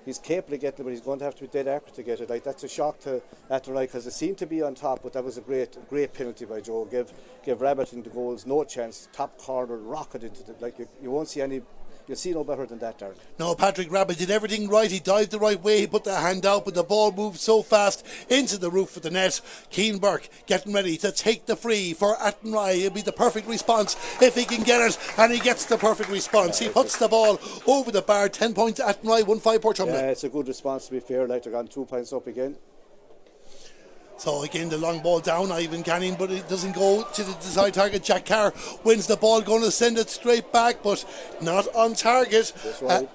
He's capable of getting it, but he's going to have to be dead accurate to get it. Like, that's a shock to Athenry because they seemed to be on top, but that was a great penalty by Joe. Give Rabbit in the goals no chance. Top corner, rocket into it. Like you won't see any. You'll see no better than that, Darren. No, Patrick Rabbit did everything right. He dived the right way. He put the hand out, but the ball moved so fast into the roof of the net. Keane Burke getting ready to take the free for Athenry. It'll be the perfect response if he can get it, and he gets the perfect response. He puts the ball over the bar. 10 points Athenry, 1-5 Portumna. Yeah, it's a good response to be fair. Like, they're gone 2 points up again. So again, the long ball down, Ivan Canning, but it doesn't go to the desired target. Jack Carr wins the ball, going to send it straight back, but not on target. That's right.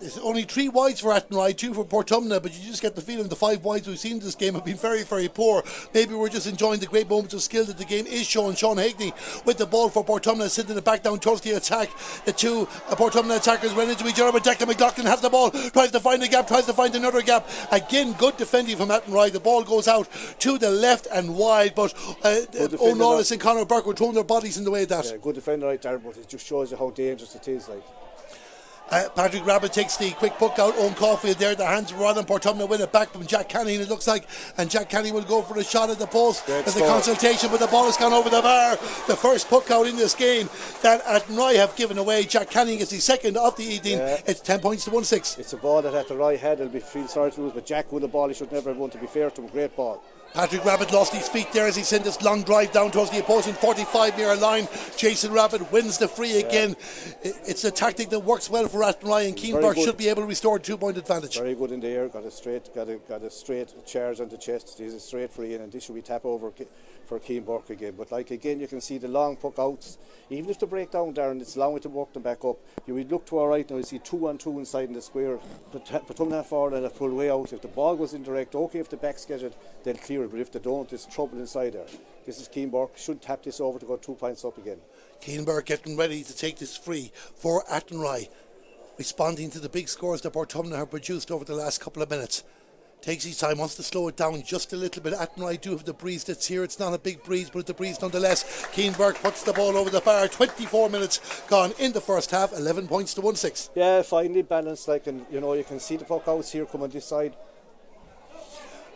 It's only 3 wides for Athenry, 2 for Portumna, but you just get the feeling the 5 wides we've seen in this game have been very, very poor. Maybe we're just enjoying the great moments of skill that the game is showing. Sean Hagney with the ball for Portumna, sending it back down towards the attack. The 2 Portumna attackers ran into each other, but Declan McLaughlin has the ball, tries to find a gap, tries to find another gap. Again, good defending from Athenry. The ball goes out to the left and wide, but O'Neill and Conor Burke were throwing their bodies in the way of that. Yeah, good defender right there, but it just shows you how dangerous it is. Like. Patrick Rabbit takes the quick puck out. Owen Caulfield there, the hands were on him. Portumna win it back from Jack Canning, it looks like, and Jack Canning will go for a shot at the post. There's a consultation, but the ball has gone over the bar. The first puck out in this game that Athenry have given away. Jack Canning is the second of the evening. It's 10 points to 1-6. It's a ball that Athenry had. It'll be feel sorry to lose, but Jack with the ball, he should never have won. To be fair to him, great ball. Patrick Rabbit lost his feet there as he sent this long drive down towards the opposing 45-metre line. Jason Rabbit wins the free again. It's a tactic that works well for Athenry, and Keenberg should be able to restore a 2-point advantage. Very good in the air, got a straight charge on the chest. He's a straight free in, and this should be tap over for Keenberg again. But like again, you can see the long puck outs. Even if they break down, Darren, it's a long way to work them back up. You would look to our right now, you see 2-on-2 inside in the square. Portumna forward and a full way out. If the ball goes indirect, okay, if the backs get it, they'll clear it. But if they don't, there's trouble inside there. This is Keenberg, should tap this over to go 2 points up again. Keenberg getting ready to take this free for Athenry, responding to the big scores that Portumna have produced over the last couple of minutes. Takes his time, wants to slow it down just a little bit. Athenry do have the breeze that's here. It's not a big breeze, but it's a breeze nonetheless. Keenberg puts the ball over the bar. 24 minutes gone in the first half. 11 points to 1-6. Yeah, finally balanced. Like, and you know, you can see the puck outs here come on this side.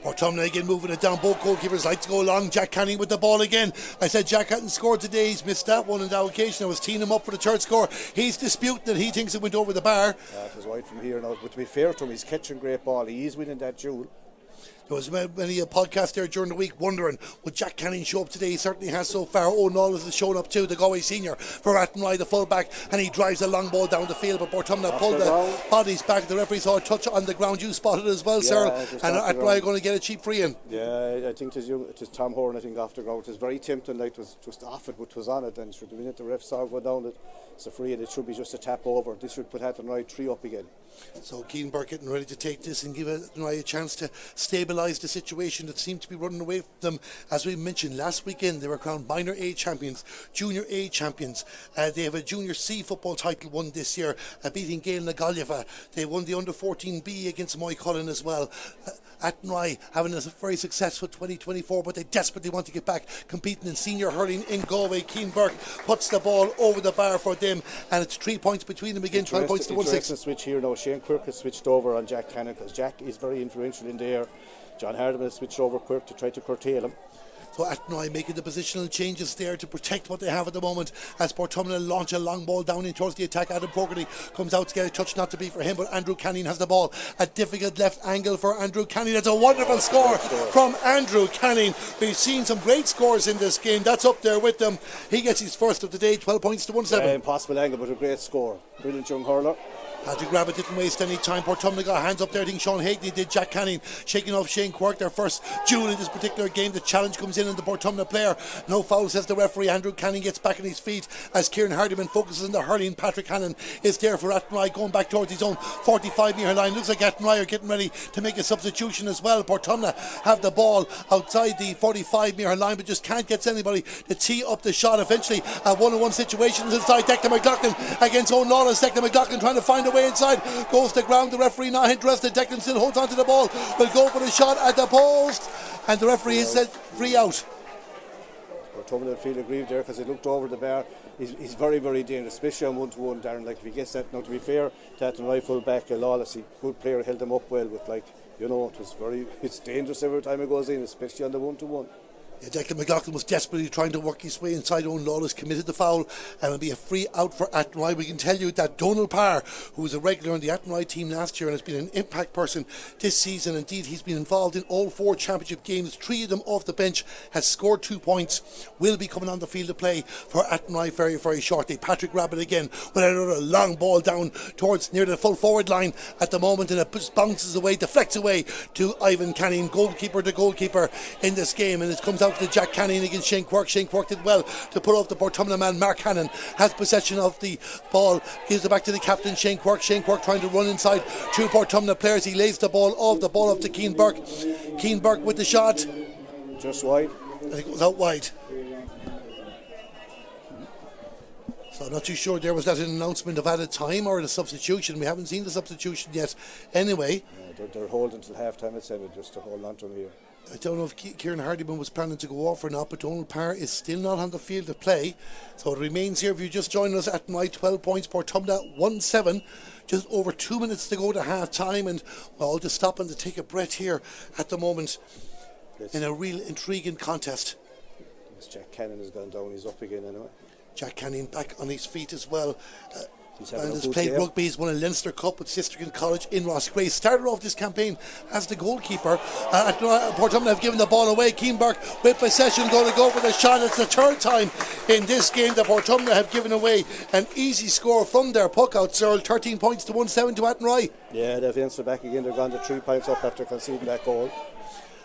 Portumna again moving it down. Both goalkeepers like to go along. Jack Canning with the ball again. I said Jack hadn't scored today. He's missed that one on that occasion. I was teeing him up for the third score. He's disputing that he thinks it went over the bar. Yeah, it was wide from here now. But to be fair to him, he's catching great ball. He is winning that duel. There was many podcasts there during the week wondering, would Jack Canning show up today? He certainly has so far. O'Neill has shown up too, the Galway senior for Athenry, the fullback, and he drives a long ball down the field, but Portumna pulled the bodies back. The referee saw a touch on the ground. You spotted it as well, Cyril, and Athenry are going to get a cheap free in. Yeah, I think it was Tom Horan, I think, off the ground. It was very tempting, like it was just off it, but it was on it, and the minute the ref saw it go down, it's a free, and it should be just a tap over. This should put Athenry 3 up again. So Keenberg getting ready to take this and give Athenry a chance to stabilise the situation that seemed to be running away from them. As we mentioned last weekend, they were crowned minor A champions, junior A champions. They have a junior C football title won this year, beating Gael na Gaillimhe. They won the under 14B against Moycullen as well. Athenry having a very successful 2024, but they desperately want to get back competing in senior hurling in Galway. Keenberg puts the ball over the bar for them, and it's 3 points between them again. 12 points to 1-6. Switch here now. Shane Quirk has switched over on Jack Cannon because Jack is very influential in the air. John Hardiman has switched over Quirk to try to curtail him. So Athenry making the positional changes there to protect what they have at the moment as Portumna launch a long ball down in towards the attack. Adam Fogarty comes out to get a touch, not to be for him, but Andrew Canning has the ball. A difficult left angle for Andrew Canning. That's a wonderful score from Andrew Canning. We've seen some great scores in this game. That's up there with them. He gets his first of the day, 12 points to 1-7. Impossible angle, but a great score. Brilliant young hurler. Patrick Rabbit didn't waste any time. Portumna got hands up there. I think Sean Hagney did. Jack Canning shaking off Shane Quirk. Their first duel in this particular game. The challenge comes in on the Portumna player. No foul, says the referee. Andrew Canning gets back on his feet as Kieran Hardiman focuses on the hurling. Patrick Hannon is there for Athenry, going back towards his own 45-metre line. Looks like Athenry are getting ready to make a substitution as well. Portumna have the ball outside the 45-metre line, but just can't get anybody to tee up the shot. Eventually, a one-on-one situation inside. Declan McLaughlin against O'Neill. Declan McLaughlin trying to find a way inside, goes to ground. The referee not interested. Declan still holds on to the ball, will go for the shot at the post, and the referee has said free out. Portumna feel aggrieved there because he looked over the bar. He's very, very dangerous, especially on 1-to-1, Darren. Like if he gets that, now to be fair, Athenry full back, Lawless, good player, held him up well with, like, you know, it's dangerous every time it goes in, especially on the 1-to-1. Yeah, Declan McLaughlin was desperately trying to work his way inside. Owen Lawless committed the foul, and it'll be a free out for Athenry. We can tell you that Donald Parr, who was a regular on the Athenry team last year and has been an impact person this season, indeed he's been involved in all 4 championship games, 3 of them off the bench, has scored 2 points, will be coming on the field to play for Athenry very, very shortly. Patrick Rabbit again with another long ball down towards near the full forward line at the moment, and it bounces away, deflects away to Ivan Canning, goalkeeper to goalkeeper in this game, and it comes out out to Jack Canning against Shane Quirk. Shane Quirk did well to put off the Portumna man. Mark Hannon has possession of the ball, gives it back to the captain Shane Quirk. Shane Quirk trying to run inside two Portumna players. He lays the ball off to Keane Burke. Keane Burke with the shot. Just wide. I think it was out wide. So I'm not too sure there was that an announcement of added time or the substitution. We haven't seen the substitution yet. Anyway, they're holding till half time, it said, just to hold on to them here. I don't know if Kieran Hardiman was planning to go off or not, but Donald Parr is still not on the field to play. So it remains here. If you just joined us at Athenry, 12 points, Portumna 1-7. Just over 2 minutes to go to half time, and well, just stopping to take a breath here at the moment in a real intriguing contest. Jack Cannon has gone down, he's up again anyway. Jack Canning back on his feet as well. And has good played game. rugby. He's won a Leinster Cup with Sisterkin College in Rossgrave. Started off this campaign as the goalkeeper. Portumna have given the ball away. Keane Burke with possession going to go for the shot. It's the third time in this game that Portumna have given away an easy score from their puck out, Cyril. 13 points to 1-7 to Athenry. Yeah, they've answered back again. They've gone to 3 points up after conceding that goal.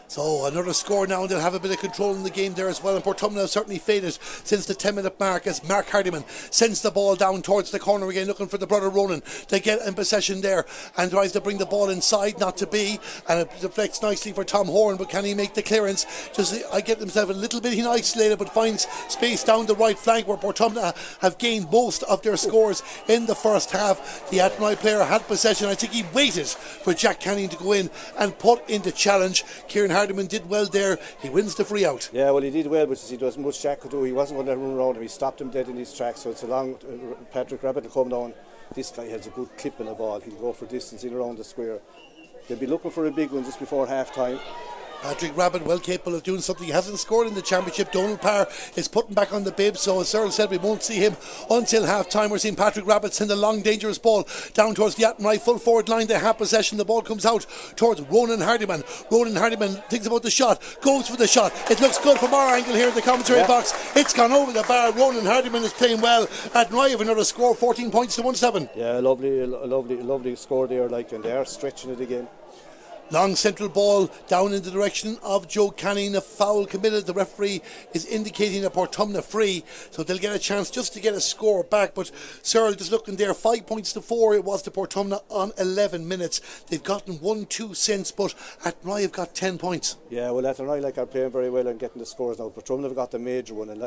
So another score now, and they'll have a bit of control in the game there as well. And Portumna have certainly faded since the 10-minute mark as Mark Hardiman sends the ball down towards the corner again, looking for the brother Ronan to get in possession there and tries to bring the ball inside, not to be, and it deflects nicely for Tom Horan, but can he make the clearance? I get himself a little bit isolated, but finds space down the right flank where Portumna have gained most of their scores in the first half. The Athenry player had possession. I think he waited for Jack Canning to go in and put in the challenge. Kieran Hardiman did well there. He wins the free out. Yeah, well, he did well, but he wasn't much Jack could do. He wasn't going to run around him. He stopped him dead in his tracks. So it's a long. Patrick Rabbit will come down. This guy has a good clip in the ball. He'll go for distance in around the square. They'll be looking for a big one just before half time. Patrick Rabbit well capable of doing something. He hasn't scored in the championship. Donald Parr is putting back on the bib, so as Cyril said, we won't see him until half time. We're seeing Patrick Rabbit send a long dangerous ball down towards the Athenry full forward line. They have possession. The ball comes out towards Ronan Hardiman. Ronan Hardiman thinks about the shot, goes for the shot. It looks good from our angle here in the commentary box. It's gone over the bar. Ronan Hardiman is playing well. Athenry have another score, 14 points to 1-7. Yeah, lovely score there, and they are stretching it again. Long central ball down in the direction of Joe Canning. A foul committed. The referee is indicating a Portumna free, so they'll get a chance just to get a score back. But Cyril, just looking there, 5 points to 4 it was to Portumna on 11 minutes. They've gotten 1-2 since, but Athenry have got 10 points. Yeah, well, Athenry are playing very well and getting the scores now. Portumna have got the major one, and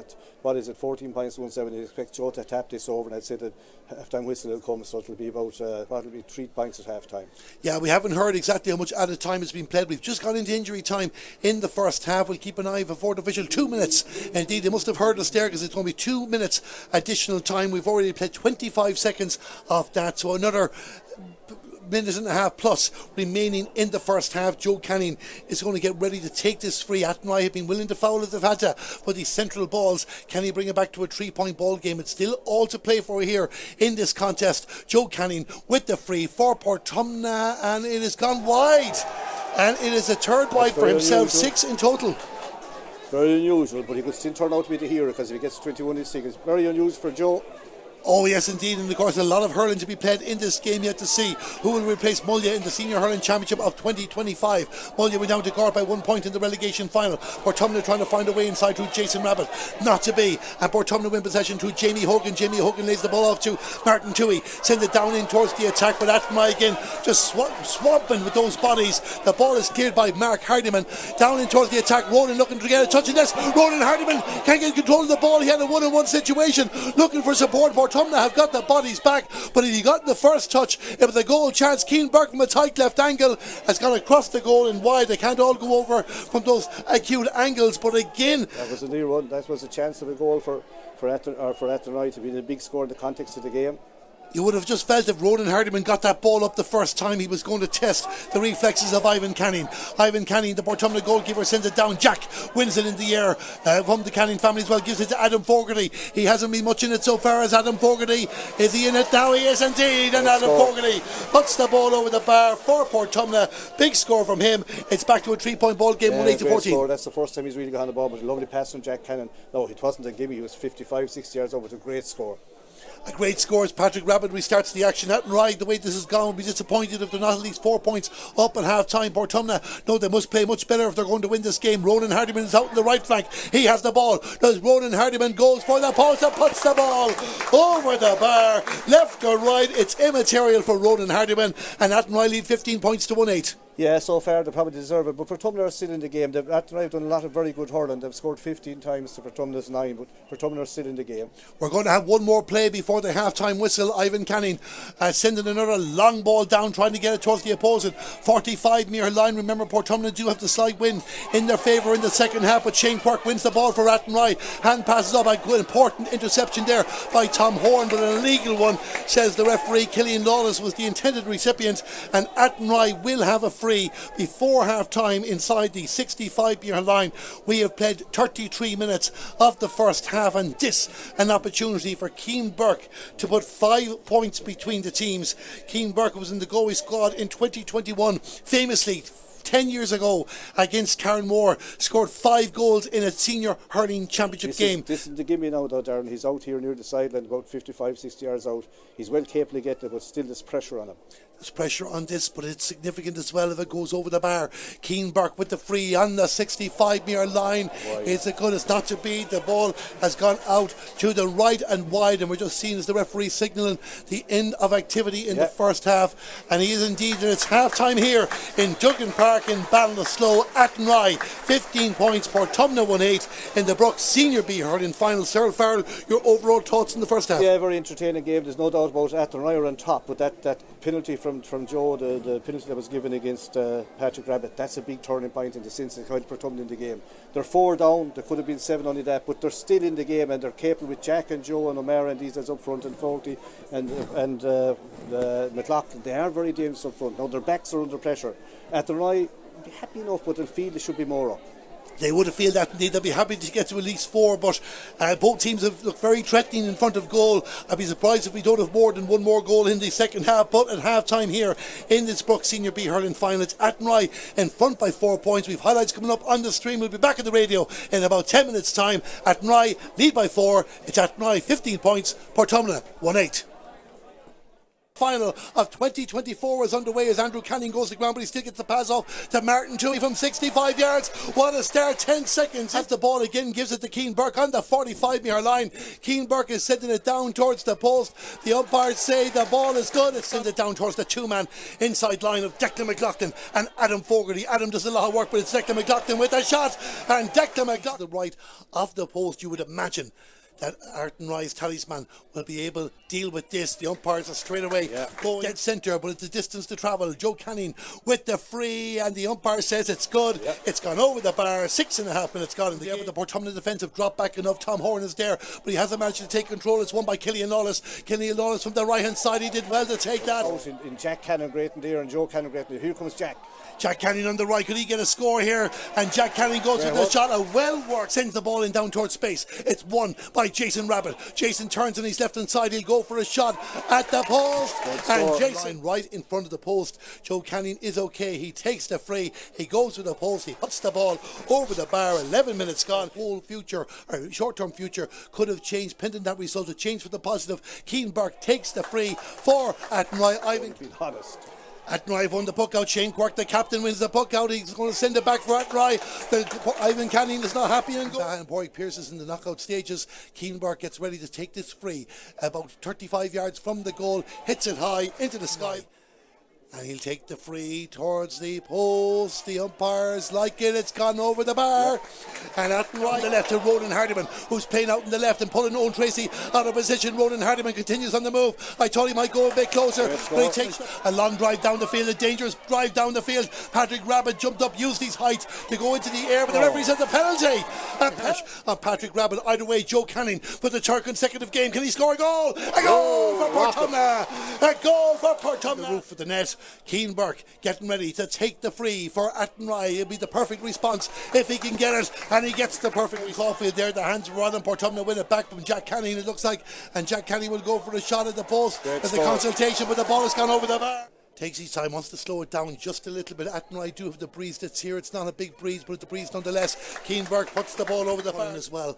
14 points to 1-7. They expect Joe to tap this over, and I'd say that half-time whistle will come, so it'll be about 3 points at half-time. Yeah, we haven't heard exactly how much added time has been played. We've just gone into injury time in the first half. We'll keep an eye for fourth official. 2 minutes. Indeed, they must have heard us there because it's going to be 2 minutes additional time. We've already played 25 seconds of that, so another minute and a half plus remaining in the first half. Joe Canning is going to get ready to take this free. Athenry have been willing to foul if they've had to, but these central balls, can he bring it back to a 3-point ball game? It's still all to play for here in this contest. Joe Canning with the free for Portumna, and it has gone wide, and it is a third wide for himself. Unusual. 6 in total. Very unusual, but he could still turn out to be the hero because if he gets 21 in seconds, very unusual for Joe. Oh yes indeed, and of course a lot of hurling to be played in this game yet to see who will replace Mulla in the Senior Hurling Championship of 2025. Mulla went down to Cork by 1 point in the relegation final. Portumna trying to find a way inside through Jason Rabbit, not to be, and Portumna win possession through Jamie Hogan. Jamie Hogan lays the ball off to Martin Toohey, send it down in towards the attack, but Athenry again just swamping with those bodies. The ball is cleared by Mark Hardiman, down in towards the attack. Ronan looking to get a touch in this. Ronan Hardiman can't get control of the ball. He had a 1-on-1 situation, looking for support. Portumna have got the bodies back, but if he got the first touch, it was a goal chance. Keane Burke from a tight left angle has gone across the goal and wide. They can't all go over from those acute angles, but again, that was a near one. That was a chance of a goal for Athenry to be in a big score in the context of the game. You would have just felt if Ronan Hardiman got that ball up the first time, he was going to test the reflexes of Ivan Canning. Ivan Canning, the Portumna goalkeeper, sends it down. Jack wins it in the air from the Canning family as well, gives it to Adam Fogarty. He hasn't been much in it so far as Adam Fogarty. Is he in it now? He is indeed, and Adam Fogarty puts the ball over the bar for Portumna. Big score from him. It's back to a 3-point ball game, 1-8-14. That's the first time he's really got on the ball, but a lovely pass from Jack Cannon. No, it wasn't a gimme. He was 55, 60 yards over. It's a great score. A great score as Patrick Rabbit restarts the action. Athenry, the way this has gone, will be disappointed if they're not at least 4 points up at half time. Portumna, no, they must play much better if they're going to win this game. Ronan Hardiman is out in the right flank. He has the ball. Does Ronan Hardiman goes for the post and puts the ball over the bar, left or right. It's immaterial for Ronan Hardiman, and Athenry lead 15 points to 1-8. Yeah, so far they probably deserve it, but Portumna are still in the game. Athenry have done a lot of very good hurling. They've scored 15 times to Portumna's 9, but Portumna are still in the game. We're going to have one more play before the half-time whistle. Ivan Canning sending another long ball down, trying to get it towards the opposing 45-metre line. Remember, Portumna do have the slight win in their favour in the second half, but Shane Quirk wins the ball for Athenry. Hand passes up, a good important interception there by Tom Horn, but an illegal one, says the referee. Killian Lawless was the intended recipient, and Athenry will have a free before half time inside the 65-metre line. We have played 33 minutes of the first half, and this an opportunity for Keane Burke to put 5 points between the teams. Keane Burke was in the Galway squad in 2021, famously 10 years ago against Carnmore, scored 5 goals in a senior hurling championship game. This is the gimme now though, Darren. He's out here near the sideline, about 55-60 yards out. He's well capable of getting it, but still there's pressure on him. There's pressure on this, but it's significant as well if it goes over the bar. Keane Burke with the free on the 65-metre line. It's a good, it's not to be. The ball has gone out to the right and wide, and we're just seeing as the referee signalling the end of activity in the first half. And he is indeed, and it's half time here in Duggan Park in Ballinasloe. Athenry 15 points, Portumna 1-8 in the Brooks Senior B hurling final. Cyril Farrell, your overall thoughts in the first half? Yeah, very entertaining game. There's no doubt about Athenry are on top, but that penalty from Joe, the penalty that was given against Patrick Rabbit, that's a big turning point in the sense that Portumna in the game. They're 4 down, there could have been 7 only that, but they're still in the game, and they're capable with Jack and Joe and O'Mara and these that's up front, and Folty and McLaughlin. They are very dangerous up front. Now their backs are under pressure. Athenry be happy enough, but they'll feel there should be more up. They would have feel that indeed. They'll be happy to get to at least 4, but both teams have looked very threatening in front of goal. I'd be surprised if we don't have more than one more goal in the second half. But at half time here in this Brooks Senior B hurling final, it's Athenry in front by 4 points. We've highlights coming up on the stream. We'll be back on the radio in about 10 minutes time. Athenry lead by 4. It's Athenry 15 points, Portumna 1-8. Final of 2024 is underway as Andrew Canning goes to ground, but he still gets the pass off to Martin Toohey from 65 yards. What a start, 10 seconds. Has the ball again, gives it to Keane Burke on the 45-metre line. Keane Burke is sending it down towards the post. The umpires say the ball is good. It's sent it down towards the 2-man inside line of Declan McLaughlin and Adam Fogarty. Adam does a lot of work, but it's Declan McLaughlin with a shot, and Declan McLaughlin, the right of the post. You would imagine that Athenry's talisman will be able to deal with this. The umpires are straight away going dead centre, but it's a distance to travel. Joe Canning with the free, and the umpire says it's good. It's gone over the bar. 6.5 minutes gone in the game. But the Portumna defence have dropped back enough. Tom Horn is there, but he hasn't managed to take control. It's won by Killian Lawless. Killian Lawless from the right hand side. He did well to take that. In Jack Cannon great in there, and Joe Cannon great in there. Here comes Jack. Jack Canning on the right. Could he get a score here? And Jack Canning goes with the shot. A well worked, sends the ball in down towards space. It's won by Jason Rabbit. Jason turns on his left hand side. He'll go for a shot at the post. And Jason right in front of the post. Joe Canning is okay. He takes the free. He goes with the post. He puts the ball over the bar. 11 minutes gone. Whole future, or short-term future, could have changed. Pending that result, a change for the positive. Keane Burke takes the free for Athenry. Ivan, be honest. Athenry won the puck out. Shane Quirk, the captain, wins the puck out. He's going to send it back for Athenry. Ivan Canning is not happy and goal. And Porrick Pierce is in the knockout stages. Keane Burke gets ready to take this free. About 35 yards from the goal. Hits it high into the sky. And he'll take the free towards the post. The umpires like it. It's gone over the bar. And Athenry on the left to Ronan Hardiman, who's playing out in the left and pulling Owen Tracy out of position. Ronan Hardiman continues on the move. I thought he might go a bit closer, but he takes a long drive down the field, a dangerous drive down the field. Patrick Rabbit jumped up, used his height to go into the air, but the referee says a penalty. On Patrick Rabbit. Either way, Joe Canning for the third consecutive game. Can he score a goal? A goal for Portumna. A goal for Portumna. The roof for the net. Keane Burke getting ready to take the free for Athenry. It'll be the perfect response if he can get it, and he gets the perfect response there. The hands were on him. Portumna win it back from Jack Canning, it looks like, and Jack Canning will go for a shot at the post. There's a consultation, but the ball has gone over the bar. Takes his time, wants to slow it down just a little bit. Athenry do have the breeze that's here. It's not a big breeze, but it's a breeze nonetheless. Keane Burke puts the ball over the bar as well.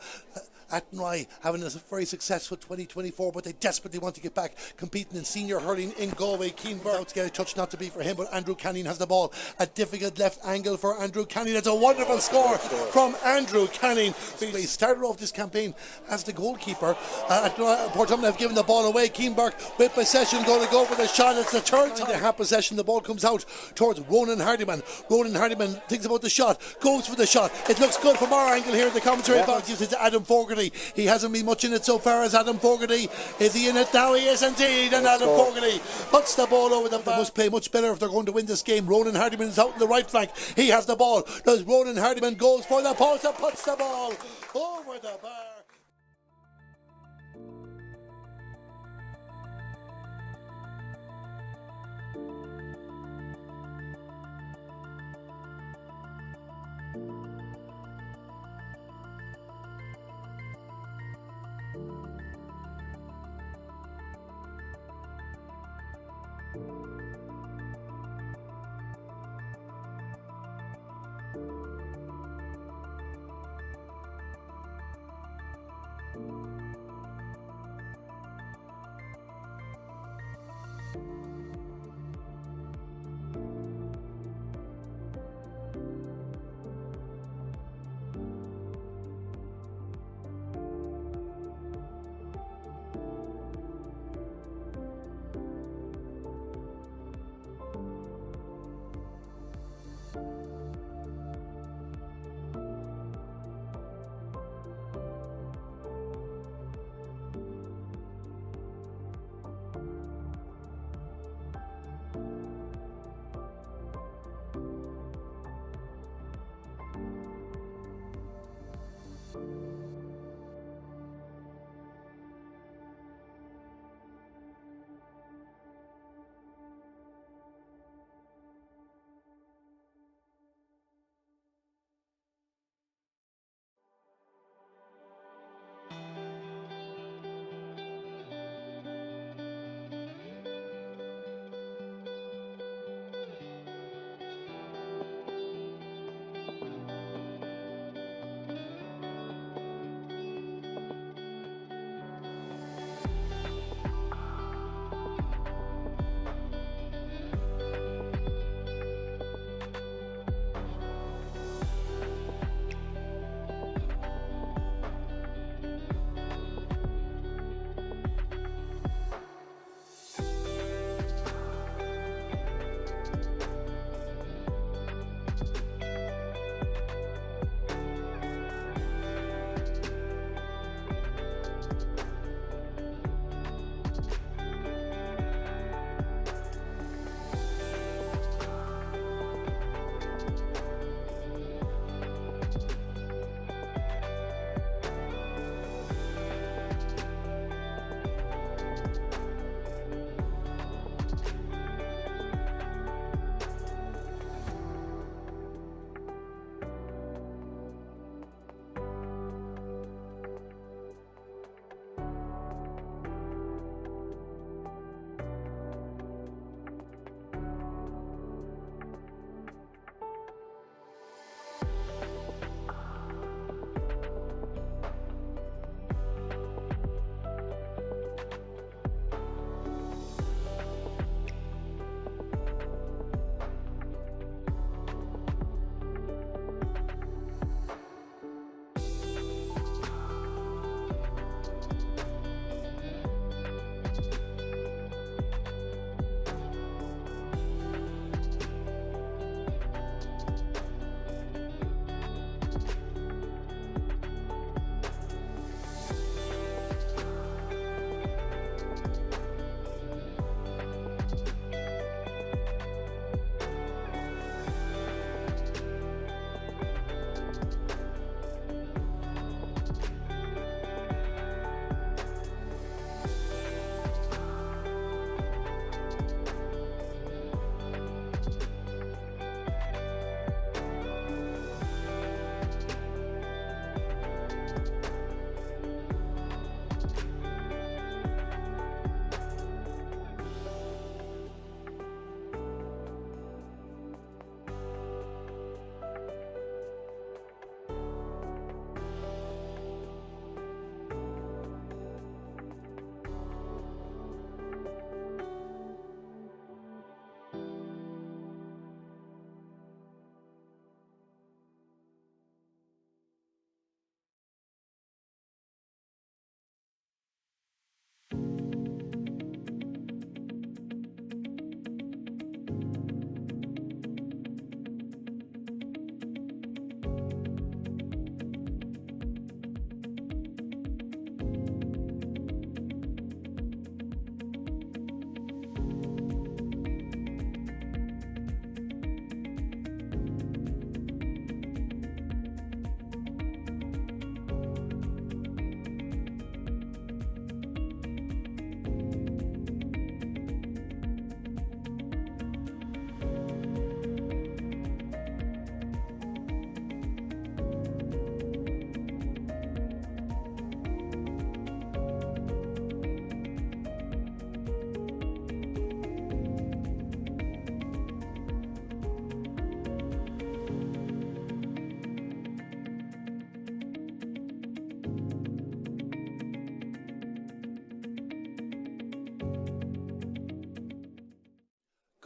Athenry having a very successful 2024, but they desperately want to get back competing in senior hurling in Galway. Keenberg out to get a touch, not to be for him, but Andrew Canning has the ball. A difficult left angle for Andrew Canning. It's a wonderful score from Andrew Canning. He started off this campaign as the goalkeeper. Portumna have given the ball away. Keenberg with possession, going to go for the shot. It's the third time they have possession. The ball comes out towards Ronan Hardiman. Ronan Hardiman thinks about the shot, goes for the shot. It looks good from our angle here at the commentary box. It's Adam Fogarty. He hasn't been much in it so far as Adam Fogarty. Is he in it now? He is indeed. And Adam Fogarty puts the ball over the bar. They must play much better if they're going to win this game. Ronan Hardiman is out in the right flank. He has the ball. Does Ronan Hardiman goes for the post and puts the ball over the bar.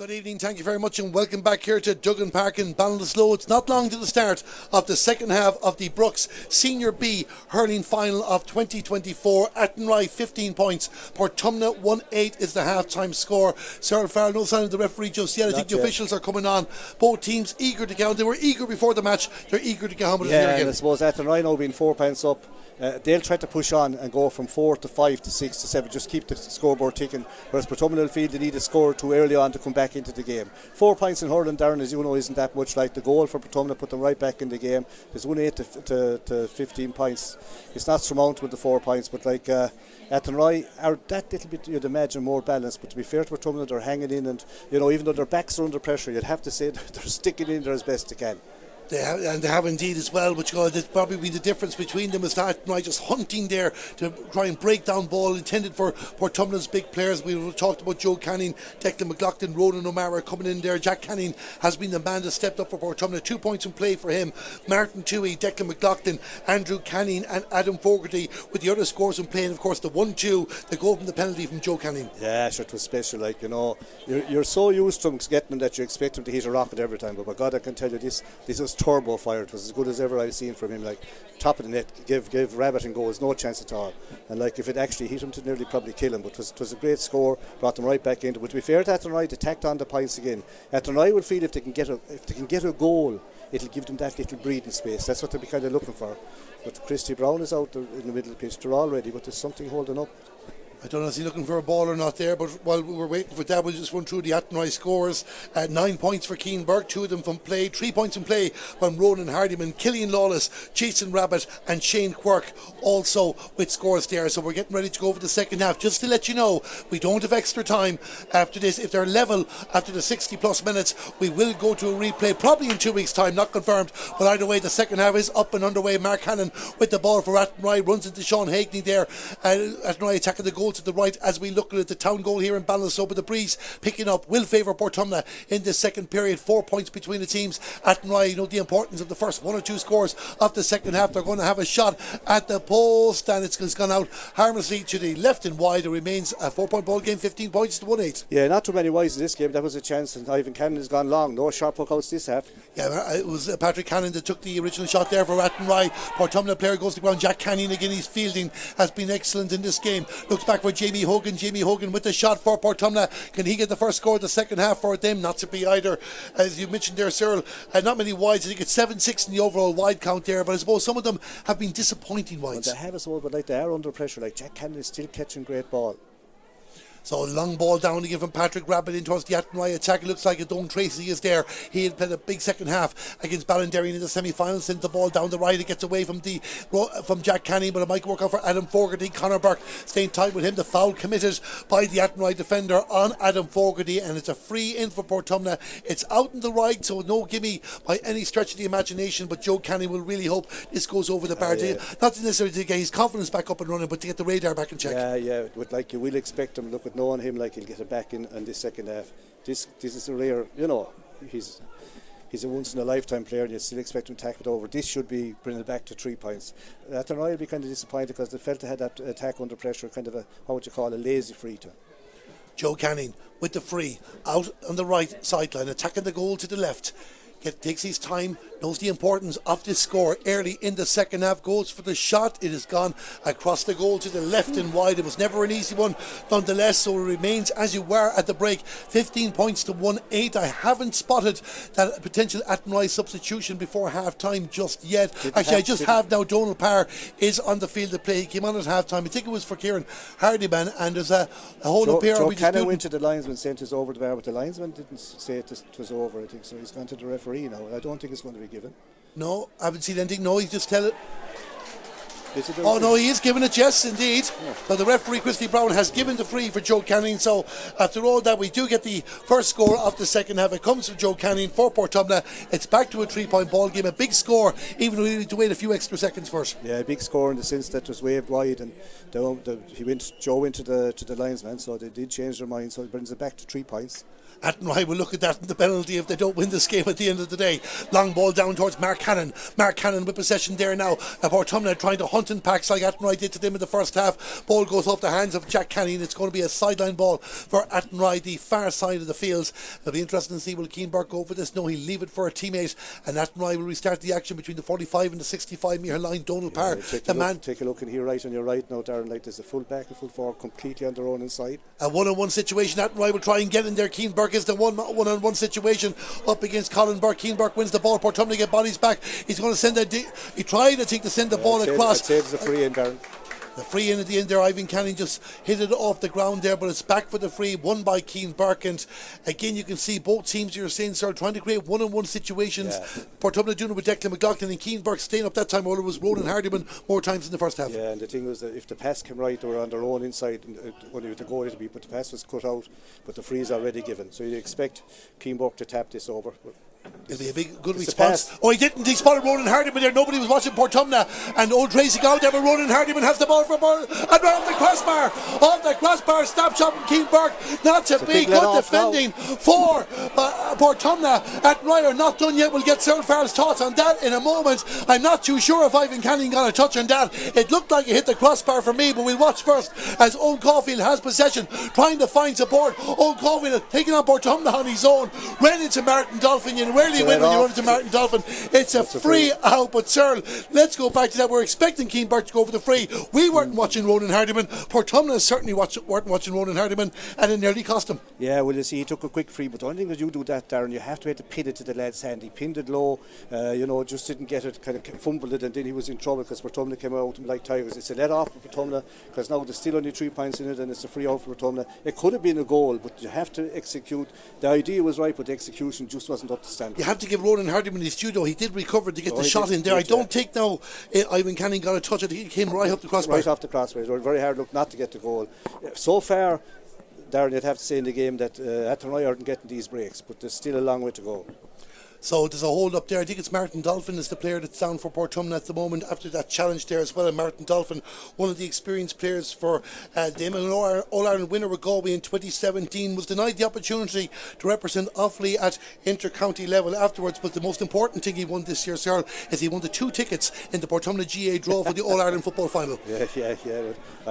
Good evening, thank you very much, and welcome back here to Duggan Park in Ballinasloe. It's not long to the start of the second half of the Brooks Senior B hurling final of 2024. Athenry 15 points, Portumna 1-8 is the half-time score. Cyril Farrell, no sign of the referee just yet. I think the officials are coming on. Both teams eager to get on. They were eager before the match. They're eager to get on with it here again. I suppose Athenry now being 4 points up, they'll try to push on and go from 4 to 5 to 6 to 7, just keep the scoreboard ticking, whereas Portumna will feel they need a score too early on to come back into the game. 4 points in hurling, Darren, as you know, isn't that much. Like the goal for Portumna put them right back in the game. There's 1-8 to 15 points. It's not surmountable, the 4 points, but like Athenry are that little bit, you'd imagine, more balanced. But to be fair to Portumna, they're hanging in, and you know, even though their backs are under pressure, you'd have to say they're sticking in there as best they can. They have indeed as well, but that's probably the difference between them is that just hunting there to try and break down ball intended for Portumna's big players. We talked about Joe Canning, Declan McLaughlin, Ronan O'Mara coming in there. Jack Canning has been the man that stepped up for Portumna. 2 points in play for him. Martin Toohey, Declan McLaughlin, Andrew Canning and Adam Fogarty with the other scores in play, and of course the 1-2, the goal from the penalty from Joe Canning. Yeah, sure, it was special. Like, you know, you're so used to him getting them that you expect him to hit a rocket every time, but by God, I can tell you this was turbo fire. It was as good as ever I've seen from him. Like, top of the net, give Rabbit and goals no chance at all. And like, if it actually hit him, to nearly probably kill him. But it was a great score, brought them right back into. But to be fair to Athenry, they tacked on the points again. Athenry would feel if they can get a goal, it'll give them that little breathing space. That's what they'll be kind of looking for. But Christy Brown is out there in the middle of the pitch. They're all ready, but there's something holding up. I don't know if he's looking for a ball or not there, but while we were waiting for that, we'll just run through the Athenry scores. 9 points for Keane Burke, 2 of them from play. 3 points in play from Ronan Hardiman, Killian Lawless, Jason Rabbit and Shane Quirk also with scores there. So we're getting ready to go over the second half. Just to let you know, we don't have extra time after this. If they're level after the 60 plus minutes, we will go to a replay probably in 2 weeks' time, not confirmed. But either way, the second half is up and underway. Mark Hannon with the ball for Athenry, runs into Sean Hagney there. Athenry attacking the goal to the right as we look at the town goal here in Ballinasloe, but the breeze picking up will favour Portumna in the second period. 4 points between the teams. Athenry, you know the importance of the first 1 or 2 scores of the second half. They're going to have a shot at the post, and it's gone out harmlessly to the left and wide. It remains a 4-point ball game, 15 points to 1-8. Yeah, not too many wides in this game. That was a chance, and Ivan Cannon has gone long. No sharp hookouts this half. Yeah, it was Patrick Cannon that took the original shot there for Athenry. Portumna player goes to the ground. Jack Canning again. His fielding has been excellent in this game. Looks back for Jamie Hogan. Jamie Hogan with the shot for Portumna. Can he get the first score of the second half for them? Not to be either. As you mentioned there, Cyril, not many wides. I think it's 7-6 in the overall wide count there, but I suppose some of them have been disappointing wides. Well, they have as well, but like they are under pressure. Like Jack Cannon is still catching great ball. So long ball down again from Patrick Rabbit in towards the Athenry attack. It looks like Don Tracy is there. He had played a big second half against Ballinderry in the semi-final. Sent the ball down the right. It gets away from Jack Canning, but it might work out for Adam Fogarty. Conor Burke staying tight with him. The foul committed by the Athenry defender on Adam Fogarty, and it's a free in for Portumna. It's out in the right, so no gimme by any stretch of the imagination, but Joe Canning will really hope this goes over the bar. Not necessarily to get his confidence back up and running, but to get the radar back in check. Yeah, but like you will expect him, look at knowing him, like he'll get it back in this second half. This is a rare, you know, he's a once in a lifetime player, and you still expect him to tack it over. This should be bringing it back to 3 points. Athenry will be kind of disappointed because they felt they had that attack under pressure, kind of a lazy free to. Joe Canning with the free out on the right sideline, attacking the goal to the left. Takes his time, knows the importance of this score early in the second half, goes for the shot. It has gone across the goal to the left and wide. It was never an easy one nonetheless, so it remains as you were at the break, 15 points to 1-8. I haven't spotted that potential Athenry substitution before half time just yet. I just have now. Donald Parr is on the field to play. He came on at half time. I think it was for Kieran Hardiman, and there's a hold up here. Joe Cannon went to the linesman, sent us over the bar, but the linesman didn't say it was over, I think, so he's gone to the referee now. I don't think it's going to be given. No, I haven't seen anything. No, he just tell it. Oh no, he is giving it, yes indeed. Yeah. So the referee Christy Brown has given the free for Joe Canning. So after all that, we do get the first score of the second half. It comes from Joe Canning for Portumna. It's back to a 3-point ball game, a big score, even though we need to wait a few extra seconds first. Yeah, a big score in the sense that it was waved wide, and Joe went to the linesman, so they did change their mind, so it brings it back to 3 points. Athenry will look at that in the penalty if they don't win this game at the end of the day. Long ball down towards Mark Cannon. Mark Cannon with possession there now. Portumna trying to hunt mountain packs like Athenry did to them in the first half. Ball goes off the hands of Jack Canning. It's going to be a sideline ball for Athenry, the far side of the fields. It'll be interesting to see will Keenberg go for this. No, he'll leave it for a teammate, and Athenry will restart the action between the 45 and the 65 metre line. Donald Parr, take a look in here right on your right now, Darren. Like there's a full back and full forward completely on their own inside. A one-on-one situation. Athenry will try and get in there. Keenberg is the one-on-one situation up against Colin Burke. Keenberg wins the ball. Portumna get bodies back. He's going to send he tried, I think, to send the ball across. I'd say it's a free in, Darren. The free in at the end there, Ivan Canning just hit it off the ground there, but it's back for the free, won by Keane Burke. And again, you can see both teams, you're saying, sir, trying to create one-on-one situations. Yeah. Portumna doing it with Declan McLaughlin, and Keane Burke staying up that time, while it was Ronan Hardiman more times in the first half. Yeah, and the thing was that if the pass came right, they were on their own inside, and only the goal to be, but the pass was cut out, but the free is already given. So you expect Keane Burke to tap this over. It'll be a big, good response. Oh, he didn't. He spotted Ronan Hardiman there. Nobody was watching Portumna. And old Tracy got out there, but Ronan Hardiman has the ball for ball. And off the crossbar. Off the crossbar. Stop shot from Keane Burke. Not to be good defending for Portumna. At Ryer, not done yet. We'll get Cyril Farrell's thoughts on that in a moment. I'm not too sure if Ivan Canning got a touch on that. It looked like it hit the crossbar for me, but we'll watch first as Owen Caulfield has possession, trying to find support. Owen Caulfield taking on Portumna on his own. Ran into Martin Dolphin. You rarely win when you run into Martin Dolphin. It's a free out, but Cyril, let's go back to that. We're expecting Keane Burke to go for the free. We weren't watching Ronan Hardiman. Portumna certainly weren't watching Ronan Hardiman, and it nearly cost him. Yeah, well, you see, he took a quick free, but the only thing is you do that, Darren, you have to pin it to the lad's hand. He pinned it low, just didn't get it, kind of fumbled it, and then he was in trouble because Portumna came out like tigers. It's a let off for Portumna because now there's still only 3 points in it, and it's a free out for Portumna. It could have been a goal, but you have to execute. The idea was right, but the execution just wasn't up to standard. You have to give Ronan Hardiman his due, though. He did recover to get the shot in there. I don't think now Ivan Canning got a touch. He came right up the crossbar. Right off the crossbar. It was very hard look not to get the goal. So far, Darren, you'd have to say in the game that Athenry aren't getting these breaks, but there's still a long way to go. So there's a hold up there. I think it's Martin Dolphin is the player that's down for Portumna at the moment after that challenge there as well. And Martin Dolphin, one of the experienced players for them, an All-Ireland winner with Galway in 2017, was denied the opportunity to represent Offaly at inter-county level afterwards. But the most important thing he won this year, Cyril, is he won the 2 tickets in the Portumna GA draw for the All-Ireland football final. Yeah.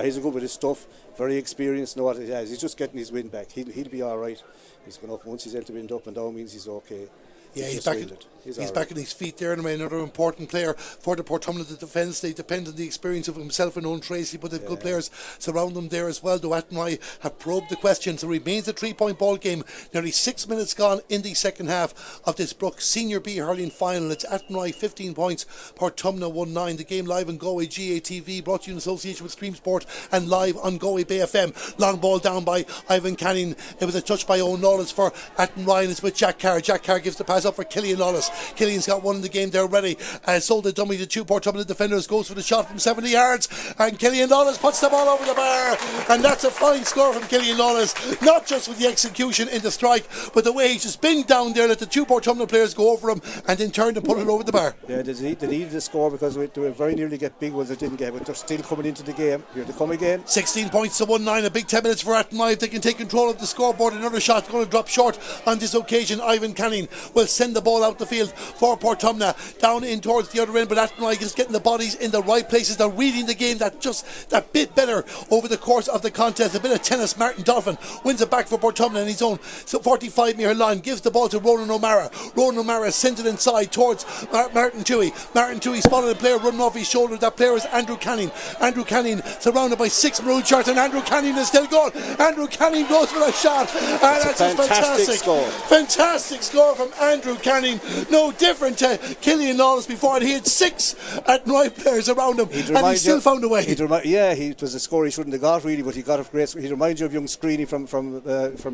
He's good with his stuff. Very experienced, know what he has. He's just getting his wind back. He'll be all right. He's going up. Once he's able to wind up and down means he's okay. Yeah, he's back on his feet there, and another important player for the Portumna defence. They depend on the experience of himself and Owen Tracy, but they've good players surround them there as well. Though Athenry have probed the questions. It remains a 3-point ball game. Nearly 6 minutes gone in the second half of this Brook Senior B hurling final. It's Athenry 15 points, Portumna 1-9. The game live on Galway GATV, brought to you in association with Stream Sport and live on Galway Bay FM. Long ball down by Ivan Canning. It was a touch by Owen Lawless for Athenry, and it's with Jack Carr. Jack Carr gives the pass up for Killian Lawless. Killian's got one in the game there already. Sold the dummy to 2 Portumna defenders, goes for the shot from 70 yards, and Killian Lawless puts the ball over the bar, and that's a fine score from Killian Lawless, not just with the execution in the strike, but the way he's just been down there, let the 2 Portumna players go over him and then turned and put it over the bar. Yeah, they needed the score because they were very nearly get big ones they didn't get, but they're still coming into the game. Here they come again. 16 points to 1-9, a big 10 minutes for Athenry. If they can take control of the scoreboard, another shot going to drop short on this occasion. Ivan Canning will send the ball out the field for Portumna, down in towards the other end, but Athenry is getting the bodies in the right places. They're reading the game that bit better over the course of the contest. A bit of tennis. Martin Dolphin wins it back for Portumna in his own 45 metre line, gives the ball to Ronan O'Mara. Ronan O'Mara sends it inside towards Martin Toohey. Martin Toohey spotted a player running off his shoulder. That player is Andrew Canning. Andrew Canning surrounded by 6 maroon shirts, and Andrew Canning is still going. Andrew Canning goes for a shot, and that's a fantastic score. Fantastic score from Andrew Canning. No different to Killian Lawless before, and he had 6 Athenry players around him, and he still found a way. It was a score he shouldn't have got really, but he got a great score. He reminds you of young Screeney from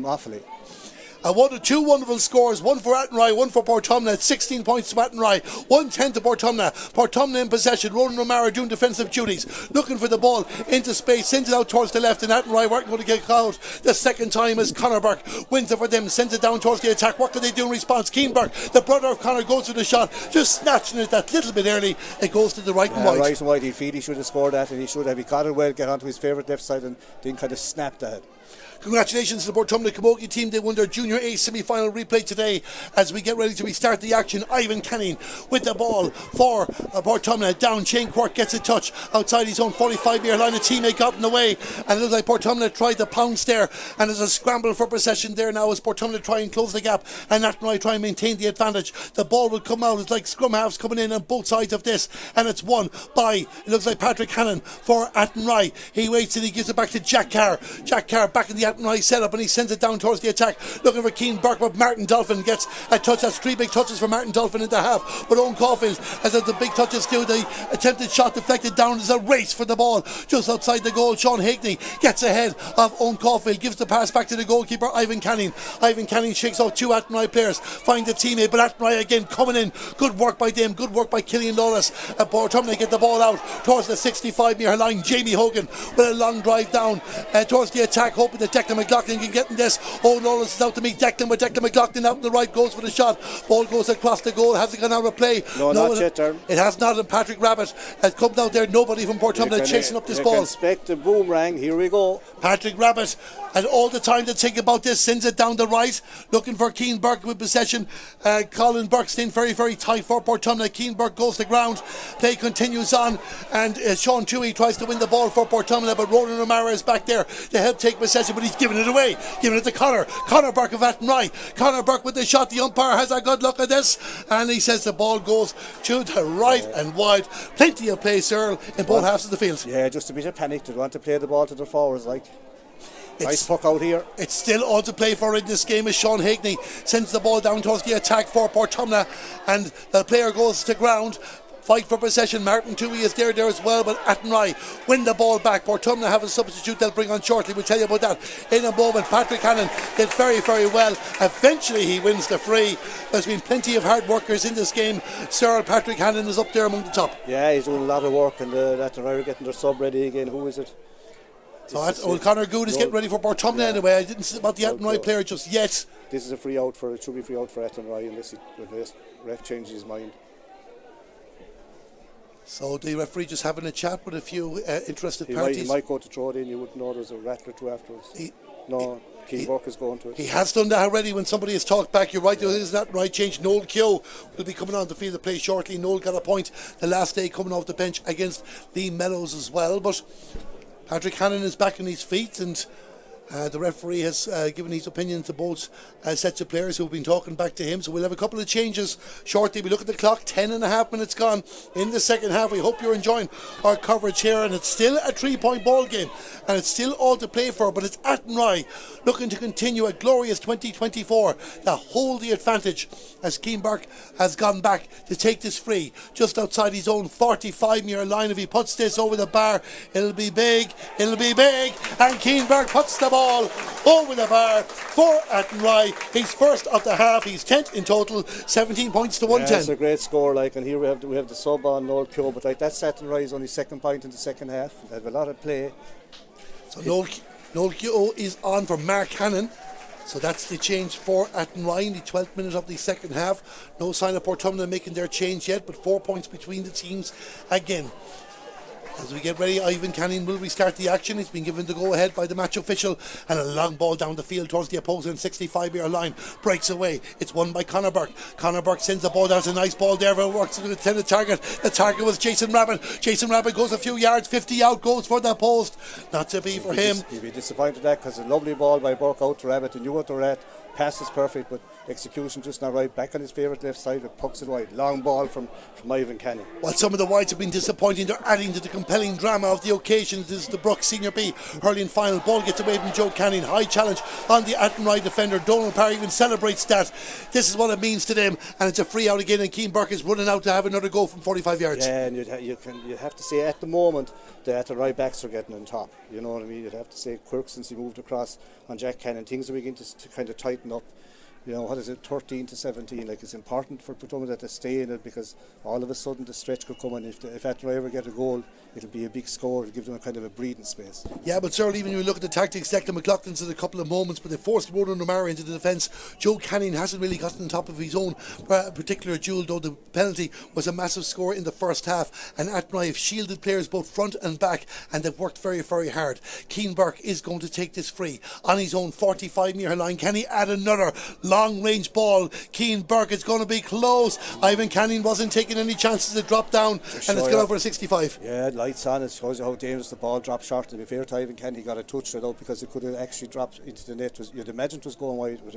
Offaly. 2 wonderful scores, one for Athenry, one for Portumna, at 16 points to Athenry, 1-10 to Portumna. Portumna in possession. Ronan O'Mara doing defensive duties, looking for the ball into space, sends it out towards the left, and Athenry weren't going to get out the second time as Conor Burke wins it for them, sends it down towards the attack. What can they do in response? Keane Burke, the brother of Conor, goes for the shot, just snatching it that little bit early. It goes to the right and wide. Right and wide. He should have scored that, and he should have. He caught it well, get onto his favourite left side, and then kind of snapped that. Congratulations to the Portumna Camogie team. They won their Junior A semi-final replay today as we get ready to restart the action. Ivan Canning with the ball for Portumna. Down, Shane Quirk gets a touch outside his own 45-metre line. A teammate got in the way, and it looks like Portumna tried to pounce there, and there's a scramble for possession there now as Portumna try and close the gap, and Athenry try and maintain the advantage. The ball will come out. It's like scrum halves coming in on both sides of this, and it's won by, it looks like Patrick Hannon for Athenry. He waits and he gives it back to Jack Carr. Jack Carr back in the Athenry setup, and he sends it down towards the attack, looking for Keane Burke, but Martin Dolphin gets a touch. That's 3 big touches for Martin Dolphin in the half, but Owen Caulfield, as the big touches do, the attempted shot deflected down. There's a race for the ball just outside the goal. Sean Hickney gets ahead of Owen Caulfield, gives the pass back to the goalkeeper Ivan Canning. Ivan Canning shakes off 2 Athenry players, finds a teammate, but Athenry again coming in. Good work by them, good work by Killian Lawless. Portumna get the ball out towards the 65-metre line. Jamie Hogan with a long drive down towards the attack, hoping that Declan McLaughlin can get in this. Oh, Lawless is out to meet Declan, with Declan McLaughlin out on the right, goes for the shot. Ball goes across the goal. Has it gone out of play? No, not yet, Darren. It has not, and Patrick Rabbit has come down there. Nobody from Portumna chasing up this ball. You can expect a boomerang. Here we go. Patrick Rabbit has all the time to think about this, sends it down the right, looking for Keane Burke with possession. Colin Burke staying very, very tight for Portumna. Keane Burke goes to ground. Play continues on, and Sean Toohey tries to win the ball for Portumna, but Ronan O'Mara is back there to help take possession, but he's giving it away, giving it to Conor Burke of Athenry. Conor Burke with the shot. The umpire has a good look at this, and he says the ball goes to the right and wide. Plenty of play, Cyril, in both halves of the field. Yeah, just a bit of panic. They want to play the ball to the forwards, like. Nice puck out here. It's still all to play for in this game as Sean Hickney sends the ball down towards the attack for Portumna, and the player goes to ground. Fight for possession. Martin Toohey is there as well, but Athenry win the ball back. Portumna have a substitute they'll bring on shortly. We'll tell you about that in a moment. Patrick Hannon did very, very well. Eventually he wins the free. There's been plenty of hard workers in this game. Cyril, Patrick Hannon is up there among the top. Yeah, he's doing a lot of work, and Athenry are getting their sub ready again. Who is it? So Conor Good is getting ready for Portumna anyway. I didn't see about the Athenry player just yet. This is a free out for, it should be free out for Athenry unless the ref changes his mind. So the referee just having a chat with a few interested parties. He might go to throw it in. You wouldn't know there's a rattler or two afterwards. Keane Burke is going to it. He has done that already when somebody has talked back. You're right, there is that right change. Noel Keogh will be coming on to field the play shortly. Noel got a point the last day coming off the bench against Lee Mellows as well. But Patrick Hannon is back on his feet, and the referee has given his opinion to both sets of players who have been talking back to him. So we'll have a couple of changes shortly. We look at the clock, 10.5 minutes gone in the second half. We hope you're enjoying our coverage here, and it's still a 3-point ball game, and it's still all to play for, but it's Athenry looking to continue a glorious 2024 to hold the advantage as Keane Burke has gone back to take this free just outside his own 45-metre line. If he puts this over the bar, it'll be big, and Keane Burke puts the ball over the bar for Athenry. He's first of the half, he's 10th in total, 17 points to 110. That's a great score, like, and here we have the sub on Noel Keogh, but like that's Athenry's only second point in the second half. They have a lot of play. So Noel Keogh is on for Mark Hannon. So that's the change for Athenry in the 12th minute of the second half. No sign of Portumna making their change yet, but 4 points between the teams again. As we get ready, Ivan Canning will restart the action. He's been given the go-ahead by the match official, and a long ball down the field towards the opposing 65-metre line. Breaks away. It's won by Conor Burke. Conor Burke sends the ball down. It's a nice ball there. Works to the target. The target was Jason Rabbit. Jason Rabbit goes a few yards. 50 out, goes for the post. Not to be for him. He'd be disappointed at that, because a lovely ball by Burke out to Rabbit, and you want to rat. Pass is perfect, but execution just not right. Back on his favourite left side, it pucks it wide. Long ball from Ivan Canning. While some of the wides have been disappointing, they're adding to the compelling drama of the occasion. This is the Brook Senior B hurling final. Ball gets away from Joe Canning. High challenge on the Athenry defender. Donald Parry even celebrates that. This is what it means to them, and it's a free out again, and Keane Burke is running out to have another go from 45 yards. Yeah, and you have to say at the moment the Athenry backs are getting on top. You know what I mean? You'd have to say Quirk, since he moved across on Jack Cannon, things are beginning to kind of tighten up. you know, what is it, 13 to 17. Like, it's important for Portumna to stay in it, because all of a sudden the stretch could come, and if Athenry ever get a goal, it'll be a big score to give them a kind of a breathing space. Yeah, but certainly when you look at the tactics, Declan McLaughlin's in a couple of moments, but they forced Ronan O'Mara into the defence. Joe Canning hasn't really gotten on top of his own particular duel, though the penalty was a massive score in the first half, and Athenry have shielded players both front and back, and they've worked very, very hard. Keane Burke is going to take this free on his own 45-metre line. Can he add another long-range ball? Keane Burke, it's going to be close. Ivan Canning wasn't taking any chances to drop down, and it's gone over a 65. Yeah, lights on. It shows you how dangerous the ball dropped short. To be fair to Ivan Canning, he got a touch it out, because it could have actually dropped into the net. You'd imagine it was going wide, but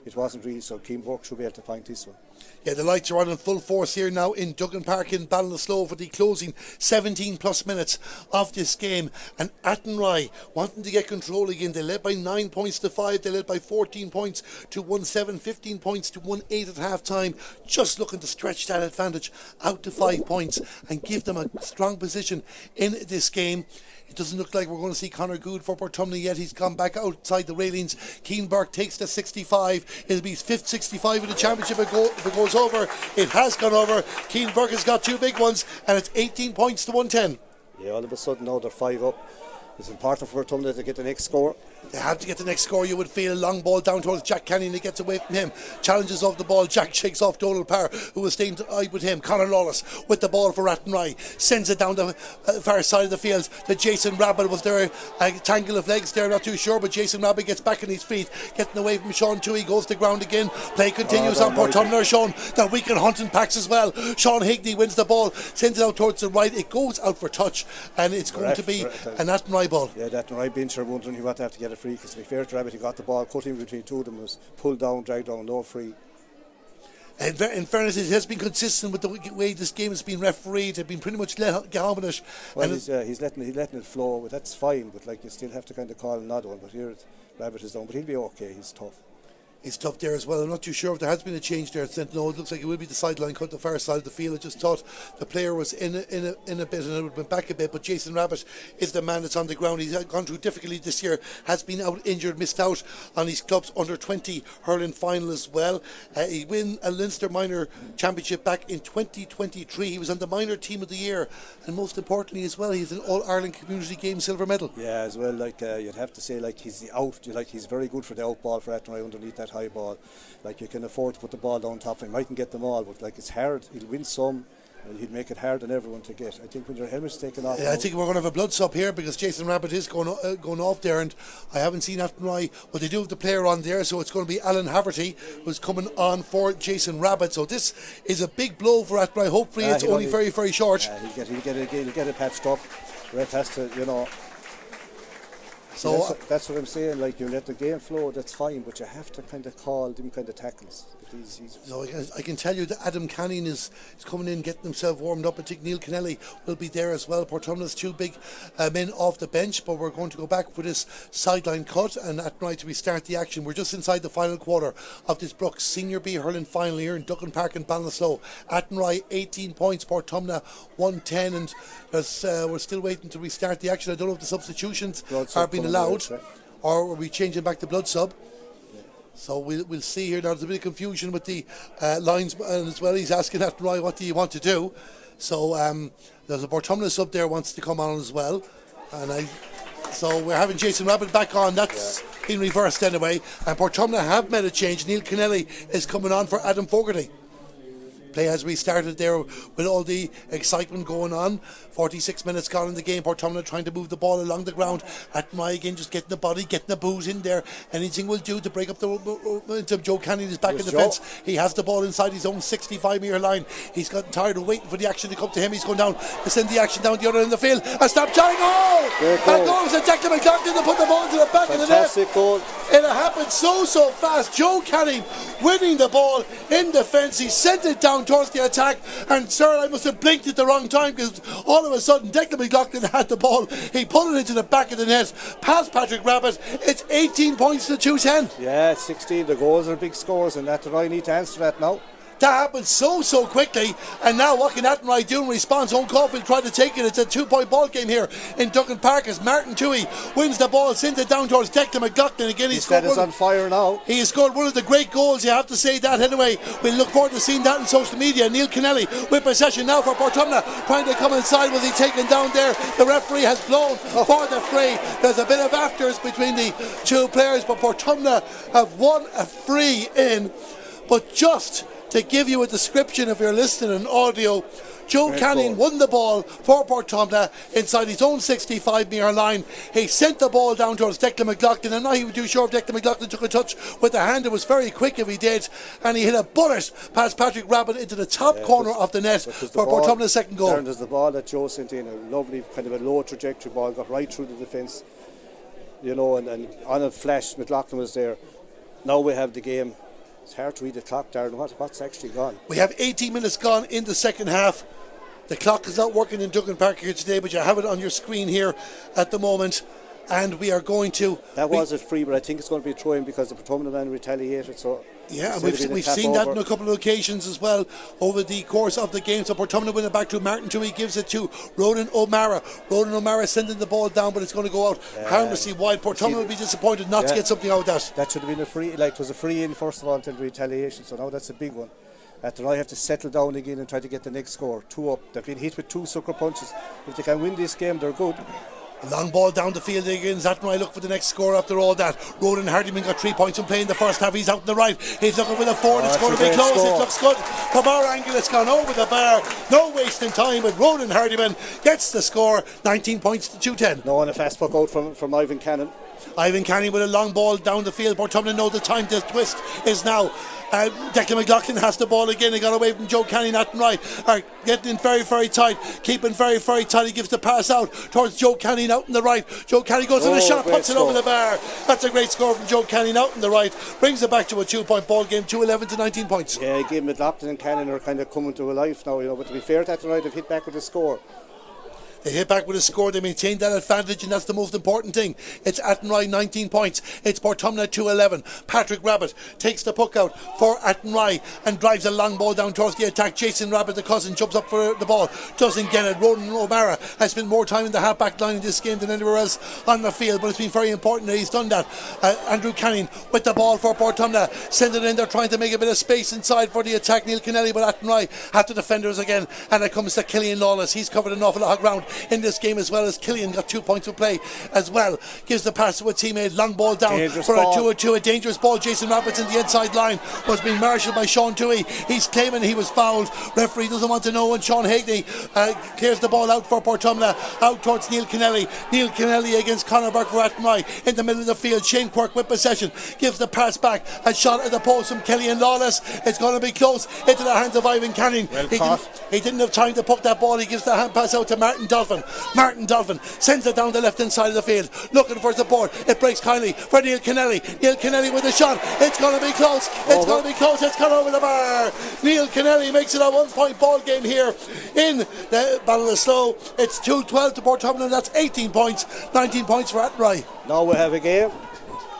it wasn't really, so Keane Burke should be able to find this one. Yeah, the lights are on in full force here now in Duggan Park in Ballinasloe for the closing 17 plus minutes of this game, and Athenry wanting to get control again. They led by 9 points to 5, they led by 14 points to 1-7, 15 points to 1-8 at half time, just looking to stretch that advantage out to 5 points and give them a strong position in this game. It doesn't look like we're going to see Conor Good for Portumna yet. He's gone back outside the railings. Keane Burke takes the 65. It'll be his 5th 65 in the championship if it goes over. It has gone over. Keane Burke has got 2 big ones, and it's 18 points to 110. Yeah, all of a sudden now they're 5 up. It's important for Portumna to get the next score. They have to get the next score. You would feel a long ball down towards Jack Canning. It gets away from him. Challenges off the ball. Jack shakes off Donald Parr, who was staying eyed with him. Conor Lawless with the ball for Athenry. Sends it down the far side of the field. The Jason Rabbit was there. A tangle of legs there, not too sure, but Jason Rabbit gets back on his feet. Getting away from Sean Toohey. Goes to the ground again. Play continues on Portumna. Shown that we can hunt in packs as well. Sean Higney wins the ball. Sends it out towards the right. It goes out for touch. And it's going to be an Athenry ball. Yeah, that Athenry bench are wondering who have to get a free, because to be fair to Rabbit, he got the ball, cut in between two of them, was pulled down, dragged down, no free. In fairness, it has been consistent with the way this game has been refereed. They've been pretty much let get on with it. Well, he's letting it flow, but that's fine. But like, you still have to kind of call another one. But here, Rabbit is down, but he'll be okay. He's tough. He's tough there as well. I'm not too sure if there has been a change there. No, it looks like it will be the sideline cut, the far side of the field. I just thought the player was in a bit and it would have been back a bit. But Jason Rabbit is the man that's on the ground. He's gone through difficulty this year, has been out injured, missed out on his club's under 20 hurling final as well. He won a Leinster Minor Championship back in 2023. He was on the Minor Team of the Year, and most importantly as well, he's an All-Ireland Community Games silver medal. Yeah, as well, like you'd have to say, like, he's the out, like, he's very good for the out ball for Athenry underneath that high ball. Like, you can afford to put the ball down top. He mightn't get them all, but like, it's hard. He'll win some, and he'd make it hard on everyone to get. I think when your helmet's taken off, I think we're going to have a blood sub here, because Jason Rabbit is going off there, and I haven't seen Athenry, but they do have the player on there, so it's going to be Alan Haverty who's coming on for Jason Rabbit. So this is a big blow for Athenry. Hopefully it's only very, very short. He'll get it patched up. Ref has to, you know. So that's what I'm saying. Like, you let the game flow, that's fine, but you have to kind of call them kind of tackles. So I can tell you that Adam Canning is coming in, getting himself warmed up. I think Neil Kennelly will be there as well. Portumna's 2 big men off the bench, but we're going to go back for this sideline cut, and at night we start the action. We're just inside the final quarter of this Brooks Senior B hurling final here in Duggan Park in Ballinasloe. Athenry 18 points, Portumna 110, and we're still waiting to restart the action. I don't know if the substitutions are being allowed, or are we changing back to blood sub? So we'll see here. Now there's a bit of confusion with the linesman as well. He's asking Athenry, what do you want to do? So there's a Portumna sub there wants to come on as well, and so we're having Jason Rabbit back on. That's been reversed anyway, and Portumna have made a change. Neil Kennelly is coming on for Adam Fogarty. Play has restarted there with all the excitement going on. 46 minutes gone in the game. Portumna trying to move the ball along the ground. Athenry again just getting the body, getting the boot in there. Anything will do to break up the momentum. Joe Canning is back in the fence. He has the ball inside his own 65-metre line. He's gotten tired of waiting for the action to come to him. He's going down to send the action down the other end of the field. A stop trying. That goes to Declan McLaughlin to put the ball to the back of the net. Fantastic goal. It happened so fast. Joe Canning winning the ball in defence. He sent it down towards the attack, and I must have blinked at the wrong time, because all of a sudden Declan McLaughlin had the ball. He put it into the back of the net past Patrick Rabbit. It's 18 points to 210. Yeah, 16. The goals are big scores, and Athenry need to answer that now. That happened so quickly, and now what can Athenry do in response? Owen Caulfield tried to take it. It's a 2-point ball game here in Duggan Park as Martin Toohey wins the ball, sends it down towards Declan McLaughlin. Again, he's on fire now. He has scored one of the great goals, you have to say that anyway. We'll look forward to seeing that on social media. Neil Kennelly with possession now for Portumna, trying to come inside. Was he taken down there? The referee has blown for the free. There's a bit of afters between the two players, but Portumna have won a free in. But just to give you a description, if you're listening in audio, Joe Canning won the ball for Portumna inside his own 65-metre line. He sent the ball down towards Declan McLaughlin. I'm not even too sure if Declan McLaughlin took a touch with the hand. It was very quick if he did. And he hit a bullet past Patrick Rabbit into the top corner of the net for Portumna's second goal. And there's the ball that Joe sent in, a lovely kind of a low trajectory ball, got right through the defence. You know, and on a flash, McLaughlin was there. Now we have the game. It's hard to read the clock, Darren. What's actually gone? We have 18 minutes gone in the second half. The clock is not working in Duggan Park here today, but you have it on your screen here at the moment. And we are going to... That was a free, but I think it's going to be a throw-in because the Portumna man retaliated. So yeah, and we've seen that on a couple of occasions as well over the course of the game. So Portumna win it back to Martin Toohey, gives it to Ronan O'Mara. Ronan O'Mara sending the ball down, but it's going to go out harmlessly wide. Portumna would be disappointed not to get something out of that. That should have been a free, like it was a free in first of all until the retaliation. So now that's a big one. Athenry have to settle down again and try to get the next score. 2 up. They've been hit with 2 sucker punches. If they can win this game, they're good. A long ball down the field again. Athenry look for the next score after all that. Ronan Hardiman got 3 points from playing the first half. He's out on the right. He's looking with a 4 and it's going to be close. It looks good. From our angle, it's gone over the bar. No wasting time, but Ronan Hardiman gets the score. 19 points to 210. No, and a fast puck out from Ivan Cannon. Ivan Canning with a long ball down the field. Portumna know the time to twist is now. Declan McLaughlin has the ball again. He got away from Joe Canning. Athenry are getting in very tight, keeping very tight. He gives the pass out towards Joe Canning out on the right. Joe Canning goes in the shot, puts it over the bar. That's a great score from Joe Canning out on the right. Brings it back to a 2-point ball game, 2-11 to 19 points. Yeah, again, McLaughlin and Canning are kind of coming to a life now, you know. But to be fair to Athenry, they've hit back with a score. They hit back with a score, they maintain that advantage, and that's the most important thing. It's Athenry 19 points, it's Portumna 2-11. Patrick Rabbit takes the puck out for Athenry and drives a long ball down towards the attack. Jason Rabbit, the cousin, jumps up for the ball, doesn't get it. Ronan O'Mara has spent more time in the half-back line in this game than anywhere else on the field, but it's been very important that he's done that. Andrew Canning with the ball for Portumna, send it in there, trying to make a bit of space inside for the attack. Neil Kennelly, but Athenry have the defenders again, and it comes to Killian Lawless. He's covered an awful lot of ground in this game as well, as Killian got 2 points to play as well. Gives the pass to a teammate, long ball down dangerous for ball. A 2-2, a dangerous ball. Jason Rabbits in the inside line was being marshalled by Sean Toohey. He's claiming he was fouled. Referee doesn't want to know, and Sean Hagney clears the ball out for Portumna, out towards Neil Kennelly. Neil Kennelly against Conor Burke for Athenry in the middle of the field. Shane Quirk with possession, gives the pass back, a shot at the post from Killian Lawless. It's going to be close into the hands of Ivan Canning. He didn't have time to puck that ball. He gives the hand pass out to Martin Dolphin. Martin Dolphin sends it down the left hand side of the field, looking for support. It breaks kindly for Neil Kennelly. Neil Kennelly with a shot. It's going to be close. It's going to be close. It's gone over the bar. Neil Kennelly makes it a 1-point ball game here in the Ballinasloe. It's 2-12 to Portumna. That's 18 points. 19 points for Athenry. Now we have a game.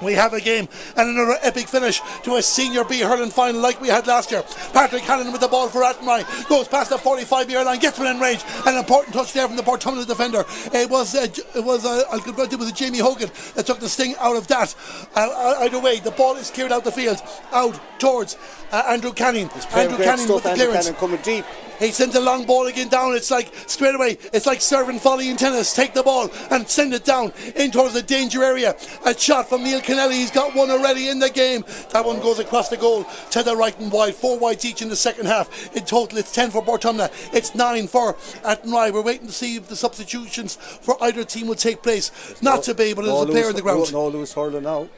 We have a game and another epic finish to a Senior B hurling final like we had last year. Patrick Hannon with the ball for Athenry, goes past the 45-metre line, gets within range. An important touch there from the Portumna defender. It was a Jamie Hogan that took the sting out of that. Either way, the ball is cleared out the field, out towards Andrew Canning. Andrew Canning with the clearance. Canning coming deep. He sends a long ball again down. It's like straight away, it's like serving volley in tennis. Take the ball and send it down in towards the danger area. A shot from Neil Kennelly. He's got one already in the game. That one goes across the goal to the right and wide. 4 wides each in the second half. In total, it's 10 for Portumna. It's 9 for Athenry. We're waiting to see if the substitutions for either team will take place. Not to be, but there's a player in the ground. No loose hurling now.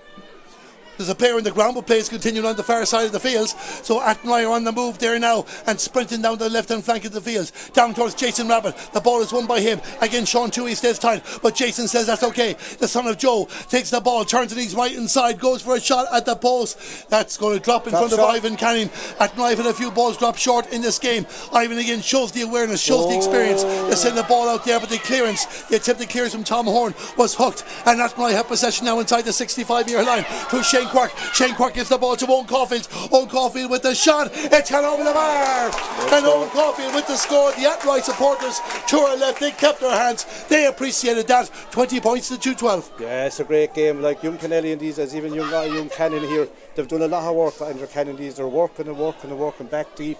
There's a player in the ground, but play is continuing on the far side of the field. So Athenry are on the move there now and sprinting down the left-hand flank of the field. Down towards Jason Rabbit. The ball is won by him. Again, Sean Toohey stays tight, but Jason says that's okay. The son of Joe takes the ball, turns it his right inside, goes for a shot at the post. That's going to drop in front of Ivan Canning. Athenry had a few balls drop short in this game. Ivan again shows the awareness, shows the experience. They send the ball out there, but the clearance, the attempted clearance from Tom Horn was hooked. And Athenry have possession now inside the 65-metre line. To Shane Quirk. Shane Quirk gives the ball to Owen Caulfield. Owen Caulfield with the shot. It's gone over the bar. And Owen Caulfield with the score. The Athenry supporters to our left, they kept their hands. They appreciated that. 20 points to 2-12. Yeah, it's a great game. Like young Kennelly and these, as even young Cannon here, they've done a lot of work under Cannon. These, they're working back deep.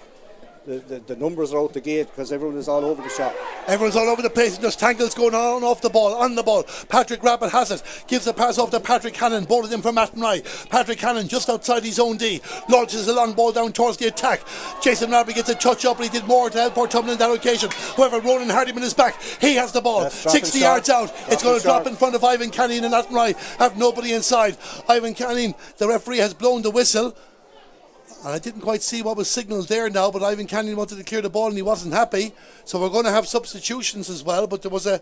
The numbers are out the gate because everyone is all over the shot. Everyone's all over the place. There's tangles going on and off the ball, on the ball. Patrick Rabbit has it. Gives the pass off to Patrick Cannon. Both of them from Athenry. Patrick Cannon just outside his own D. Launches a long ball down towards the attack. Jason Rabbit gets a touch up, but he did more to help Portumna on that occasion. However, Ronan Hardiman is back. He has the ball. 60 yards out. It's going to drop in front of Ivan Canning, and Athenry have nobody inside. Ivan Canning, the referee, has blown the whistle. And I didn't quite see what was signalled there now, but Ivan Canning wanted to clear the ball and he wasn't happy. So we're going to have substitutions as well, but there was the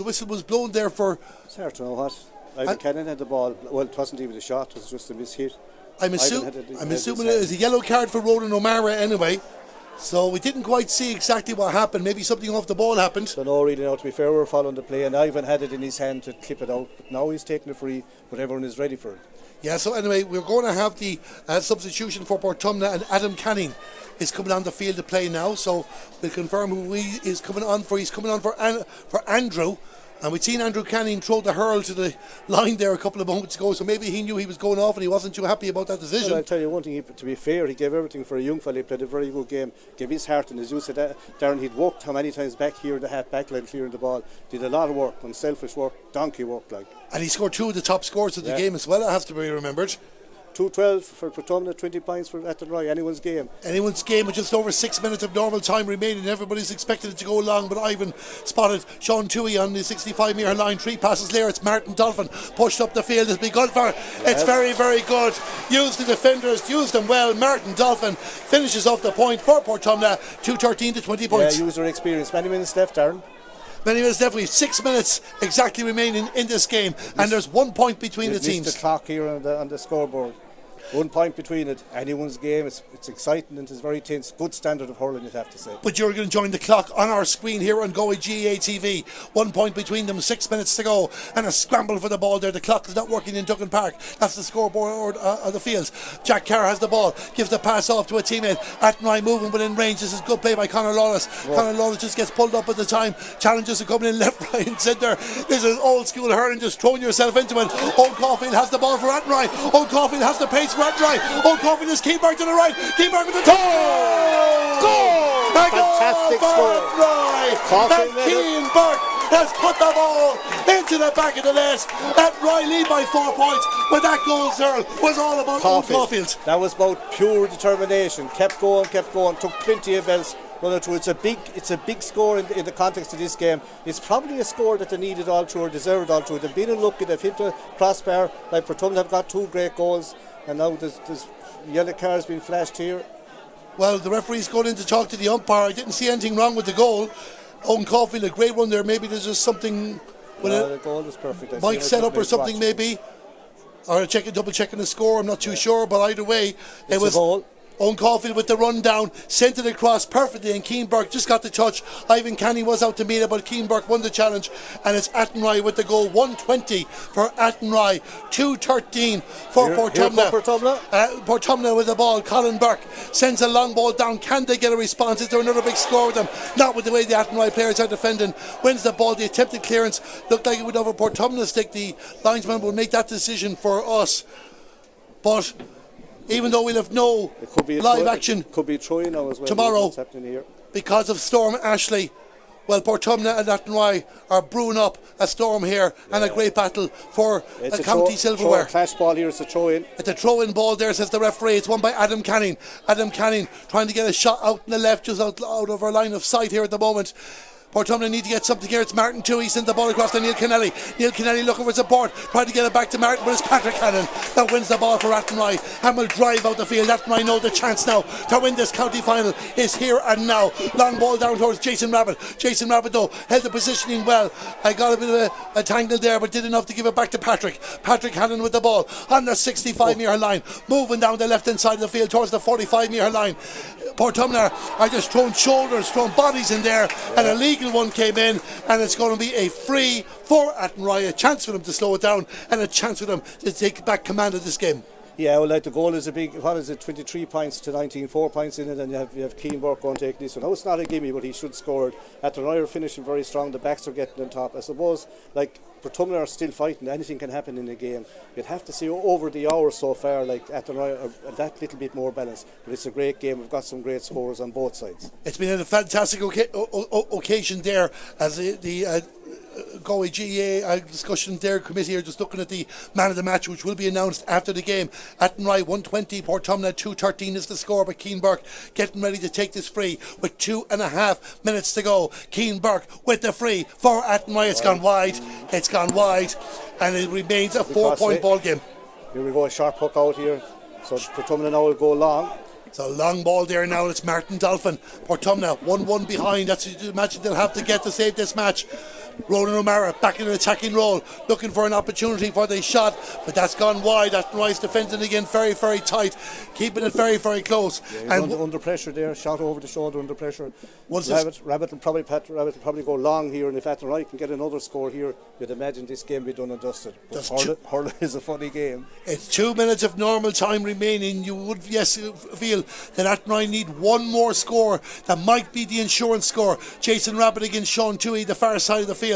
whistle was blown there for... It's hard to know what. Ivan Canning had the ball. Well, it wasn't even a shot, it was just a mishit. I'm assuming it was a yellow card for Ronan O'Mara anyway. So we didn't quite see exactly what happened. Maybe something off the ball happened. So no, really, now to be fair, we're following the play, and Ivan had it in his hand to clip it out. But now he's taking it free, but everyone is ready for it. Yeah, so anyway, we're going to have the substitution for Portumna, and Adam Canning is coming on the field to play now. So we'll confirm who he is coming on for. He's coming on for Andrew. And we'd seen Andrew Canning throw the hurl to the line there a couple of moments ago, so maybe he knew he was going off and he wasn't too happy about that decision. Well, I'll tell you one thing, to be fair, he gave everything for a young fella. He played a very good game, gave his heart, and as you said, Darren, he'd walked how many times back here in the half back line clearing the ball, did a lot of work, unselfish work, donkey work like. And he scored 2 of the top scores of the game as well, it has to be remembered. 2-12 for Portumna, 20 points for Athenry, anyone's game. Anyone's game with just over 6 minutes of normal time remaining. Everybody's expected it to go long, but Ivan spotted Sean Toohey on the 65-metre line. 3 passes there. It's Martin Dolphin pushed up the field. It's been good for. It's very, very good. Used the defenders, used them well. Martin Dolphin finishes off the point for Portumna. 2:13 to 20 points. Yeah, user experience. Many minutes left, Darren. Many minutes left. We have 6 minutes exactly remaining in this game, and there's 1 point between the teams. The clock here on the scoreboard. 1 point between it. Anyone's game. It's exciting and it's very tense. Good standard of hurling, you'd have to say. But you're going to join the clock on our screen here on Galway GAA TV. 1 point between them, 6 minutes to go, and a scramble for the ball there. The clock is not working in Duggan Park. That's the scoreboard of the fields. Jack Carr has the ball, gives the pass off to a teammate. Athenry moving within range. This is good play by Conor Lawless. Conor Lawless just gets pulled up at the time. Challenges are coming in left, right, and centre. This is old school hurling, just throwing yourself into it. Owen Caulfield has the ball for Athenry. Owen Caulfield has the pace for Athenry. Owen Caulfield is Keenberg to the right. Keenberg with the goal! Goal! Fantastic score. And Keenberg has put the ball into the back of the net. Athenry lead by 4 points, but that goal, sir, was all about Owen Caulfield. That was about pure determination. Kept going, took plenty of bells. It's a big score in the context of this game. It's probably a score that they needed all through or deserved all through. They've been unlucky. They've hit the crossbar. Like Portumna have got 2 great goals, and now there's yellow cards being flashed here. Well, the referee's going in to talk to the umpire. I didn't see anything wrong with the goal. Owen Caulfield, a great one there. Maybe there's just something with the goal is perfect. Mike set up or something maybe, or double checking the score. I'm not too sure, but either way, it was a goal. Owen Caulfield with the run down, sent it across perfectly, and Keenberg just got the touch. Ivan Canning was out to meet it, but Keenberg won the challenge, and it's Athenry with the goal. 120 for Athenry, 2:13 for Portumna. Portumna with the ball. Colin Burke sends a long ball down. Can they get a response? Is there another big score with them? Not with the way the Athenry players are defending. Wins the ball. The attempted clearance looked like it would over Portumna's stick. The linesman will make that decision for us, but even though we'll have no live action, could be throwing now as well tomorrow here because of Storm Ashley. Well, Portumna and Athenry are brewing up a storm here, and a great battle for a county silverware. Clash ball here, it's a throw-in. It's a throw-in ball there, says the referee. It's won by Adam Canning. Adam Canning trying to get a shot out in the left, just out of our line of sight here at the moment. Portumna need to get something here. It's Martin Toohey. Sends the ball across to Neil Kennelly. Neil Kennelly looking for support, trying to get it back to Martin, but it's Patrick Cannon that wins the ball for Athenry and will drive out the field. Athenry know the chance now to win this county final is here and now. Long ball down towards Jason Rabbit. Jason Rabbit though held the positioning well. I got a bit of a tangle there, but did enough to give it back to Patrick. Patrick Cannon with the ball on the 65-metre line, moving down the left hand side of the field towards the 45-metre line. Portumna are just throwing shoulders, throwing bodies in there, and a league illegal one came in, and it's going to be a free for Athenry, a chance for them to slow it down and a chance for them to take back command of this game. Yeah, well, like the goal is a big, 23 points to 19, 4 points in it, and you have Keenberg going to take this one. Now, it's not a gimme, but he should score it. Athenry are finishing very strong, the backs are getting on top. I suppose, like, Portumna are still fighting, anything can happen in the game. You'd have to see over the hour so far, like, Athenry are that little bit more balanced. But it's a great game, we've got some great scores on both sides. It's been a fantastic occasion there as the Galway GAA discussion there, committee are just looking at the man of the match, which will be announced after the game. Athenry 120, Portumna 213 is the score, but Keenberg getting ready to take this free with 2.5 minutes to go. Keenberg with the free for Athenry. It's gone wide, and it remains a 4-point ball game. Here we go, a sharp hook out here, so Portumna now will go long. It's a long ball there now, it's Martin Dolphin. Portumna 1-1 behind. That's the match they'll have to get to save this match. Ronan O'Mara back in an attacking role, looking for an opportunity for the shot, but that's gone wide. Athenry's defending again very, very tight, keeping it very, very close. Yeah, and under pressure there, shot over the shoulder under pressure. Rabbit will probably go long here, and if Athenry can get another score here, you'd imagine this game be done and dusted. Hurling is a funny game. It's 2 minutes of normal time remaining. You would feel that Athenry need one more score. That might be the insurance score. Jason Rabbit against Sean Toohey, the far side of the field,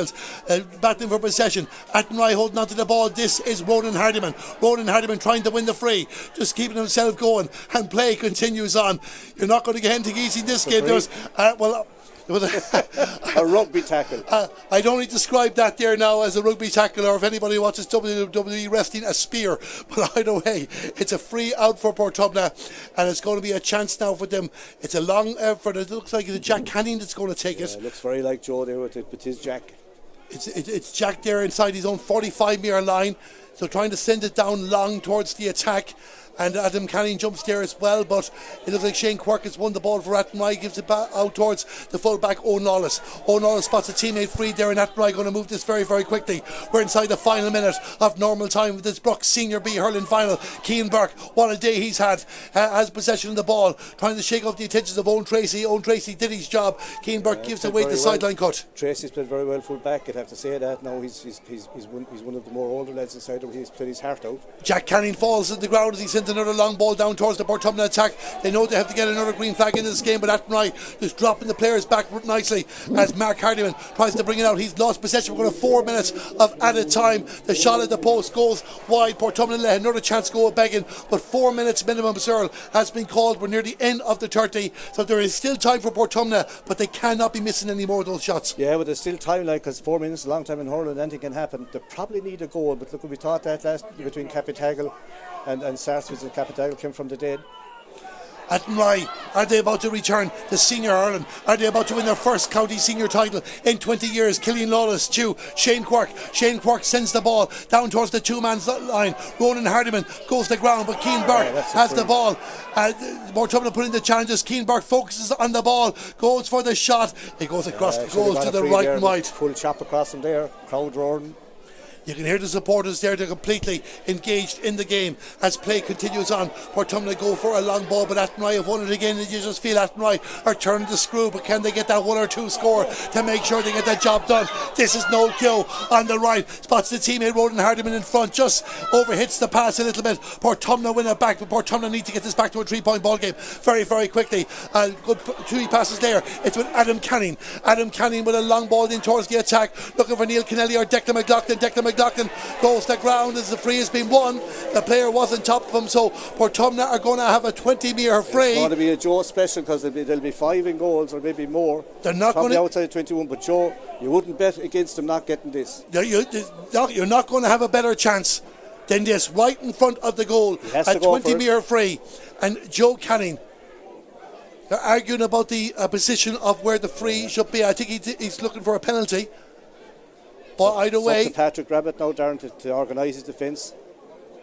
battling for possession. Athenry holding onto the ball. This is Ronan Hardiman. Ronan Hardiman trying to win the free, just keeping himself going, and play continues on. You're not going to get anything easy in this game. There was a rugby tackle. I don't need to describe that there now as a rugby tackle, or if anybody watches WWE wrestling, a spear. But either way, it's a free out for Portumna, and it's going to be a chance now for them. It's a long effort. It looks like it's Jack Canning that's going to take it. It looks very like Joe there with it, but it's Jack. It's Jack there inside his own 45-metre line, so trying to send it down long towards the attack. And Adam Canning jumps there as well, but it looks like Shane Quirk has won the ball for Athenry, gives it back out towards the full-back O'Nollis. O'Nollis spots a teammate free there, and Athenry going to move this very, very quickly. We're inside the final minute of normal time with this Brooks Senior B hurling final. Keenberg, what a day he's had, has possession of the ball, trying to shake off the attentions of Owen Tracy. Owen Tracy did his job. Keenberg gives away the sideline cut. Tracy's played very well full-back, I'd have to say that. Now he's one of the more older lads inside, but he's played his heart out. Jack Canning falls to the ground as he sends another long ball down towards the Portumna attack. They know they have to get another green flag in this game, but Athenry is dropping the players back nicely as Mark Hardiman tries to bring it out. He's lost possession. We're going to 4 minutes of added time. The shot at the post goes wide. Portumna let another chance go at begging, but 4 minutes minimum Searle has been called. We're near the end of the 30, so there is still time for Portumna, but they cannot be missing any more of those shots. Yeah, but there's still time, like, because 4 minutes is a long time in hurling, anything can happen. They probably need a goal, but look, we thought that last between Capitagle and Sarsfields, and Capitagle came from the dead. Athenry, are they about to return to Senior Ireland? Are they about to win their first county senior title in 20 years? Killian Lawless to Shane Quirk. Shane Quirk sends the ball down towards the two-man line. Ronan Hardiman goes to the ground, but Keenberg has the ball. Portumna put in the challenges. Keenberg focuses on the ball, goes for the shot. It goes across the goal to the right and wide. Full chop across from there, crowd roaring. You can hear the supporters there. They're completely engaged in the game as play continues on. Portumna go for a long ball, but Athenry have won it again, and you just feel Athenry are turning the screw, but can they get that 1 or 2 score to make sure they get that job done? This is Noel Keogh on the right, spots the teammate Ronan Hardiman in front, just overhits the pass a little bit. Portumna win it back, but Portumna need to get this back to a 3-point ball game very, very quickly. Good 2 passes there. It's with Adam Canning. Adam Canning with a long ball in towards the attack, looking for Neil Kennelly or Declan McLaughlin. Declan McLaughlin goes to ground as the free has been won. The player was on top of him, so Portumna are going to have a 20-metre free. It's going to be a Joe special because there'll be 5 in goals or maybe more. They're not probably going outside 21, but Joe, you wouldn't bet against them not getting this. You're not going to have a better chance than this, right in front of the goal. A 20-metre free. And Joe Canning, they're arguing about the position of where the free should be. I think he's looking for a penalty. But either way, Patrick Rabbit now, Darren, to organise his defence.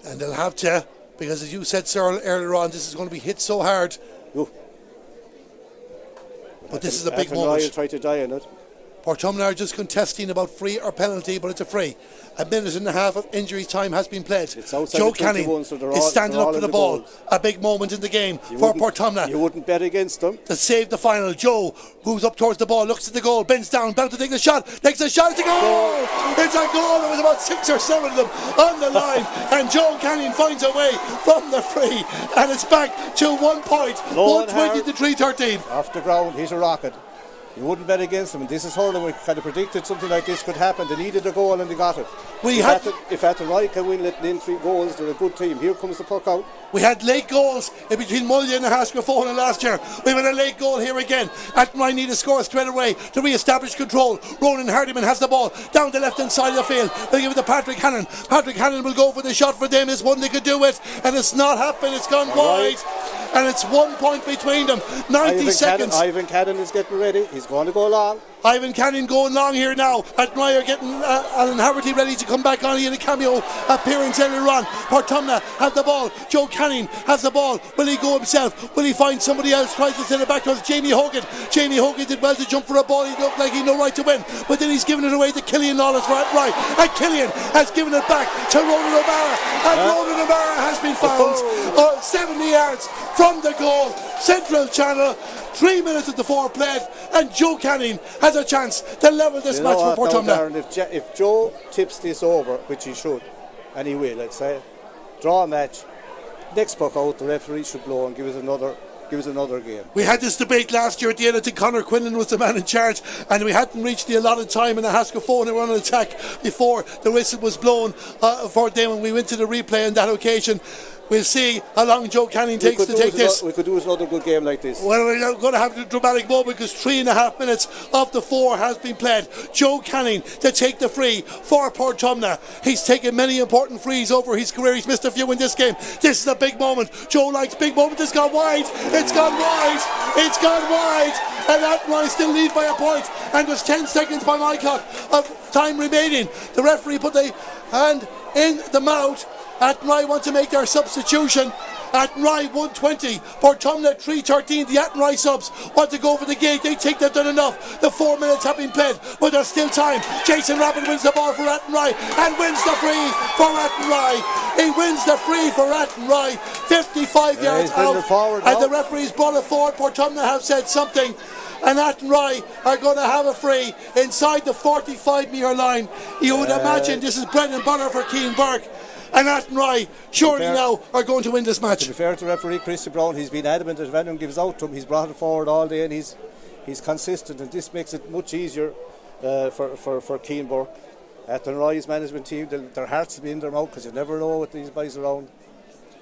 And they'll have to, because as you said, Cyril, earlier on, this is going to be hit so hard. Ooh. But this is a big moment. Will try to die on it. Portumna are just contesting about free or penalty, but it's a free. A minute and a half of injury time has been played. Joe Canning is standing up for the ball. A big moment in the game for Portumna. You wouldn't bet against them. To save the final, Joe moves up towards the ball, looks at the goal, bends down, about to take the shot, takes a shot, it's a goal! It's a goal! There was about 6 or 7 of them on the line, and Joe Canning finds a way from the free, and it's back to 1 point, 120 to 3-13. Off the ground, he's a rocket. You wouldn't bet against them. And this is hurling. We kind of predicted something like this could happen. They needed a goal and they got it. If Athenry can win, letting in 3 goals, they're a good team. Here comes the puck out. We had late goals in between Mullion and Haskell last year. We had a late goal here again. Athenry need to score straight away to re-establish control. Ronan Hardiman has the ball down the left-hand side of the field. They'll give it to Patrick Hannon. Patrick Hannon will go for the shot for them. It's one they could do it, and it's not happened. It's gone wide. And it's 1 point between them. 90 seconds. Ivan Cannon is getting ready. He's going to go long. Ivan Canning going long here now. Athenry are getting Alan Haverty ready to come back on. He had a cameo appearance earlier on. Portumna have the ball. Joe Canning has the ball. Will he go himself? Will he find somebody else? Tries to send it back towards Jamie Hogan. Jamie Hogan did well to jump for a ball. He looked like he had no right to win. But then he's given it away to Killian Lawless for Athenry. And Killian has given it back to Ronan O'Mara. And Ronan O'Mara has been fouled 70 yards from the goal. Central Channel. 3 minutes of the 4 played, and Joe Canning has a chance to level this match for Portumna. If Joe tips this over, which he should, and he will, let's say, draw a match, next puck out, the referee should blow and give us another game. We had this debate last year at the end. I think Conor Quinlan was the man in charge, and we hadn't reached the allotted time, and the Haskell were on an attack before the whistle was blown for them, and we went to the replay on that occasion. We'll see how long Joe Canning takes to take this. We could do another good game like this. Well, we're going to have a dramatic moment because 3.5 minutes of the 4 has been played. Joe Canning to take the free for Portumna. He's taken many important frees over his career. He's missed a few in this game. This is a big moment. Joe likes big moments. It's gone wide. It's gone wide. It's gone wide. And Athenry still lead by a point. And there's 10 seconds by my clock of time remaining. The referee put the hand in the mouth. Athenry want to make their substitution. Athenry 120, Portumna 313. The Athenry subs want to go for the gate. They think they've done enough. The 4 minutes have been played, but there's still time. Jason Rabbit wins the ball for Athenry and wins the free for Athenry. He wins the free for Athenry. 55 yards out, and the referee's brought it forward. Portumna have said something, and Athenry are going to have a free inside the 45-metre line. You would imagine this is bread and butter for Keane Burke. And Athenry surely now are going to win this match. To be fair to referee Christy Brown, he's been adamant that if anyone gives out to him, he's brought it forward all day, and he's consistent, and this makes it much easier for Keane Burke. Athenry's management team, their hearts will be in their mouth because you never know with these boys around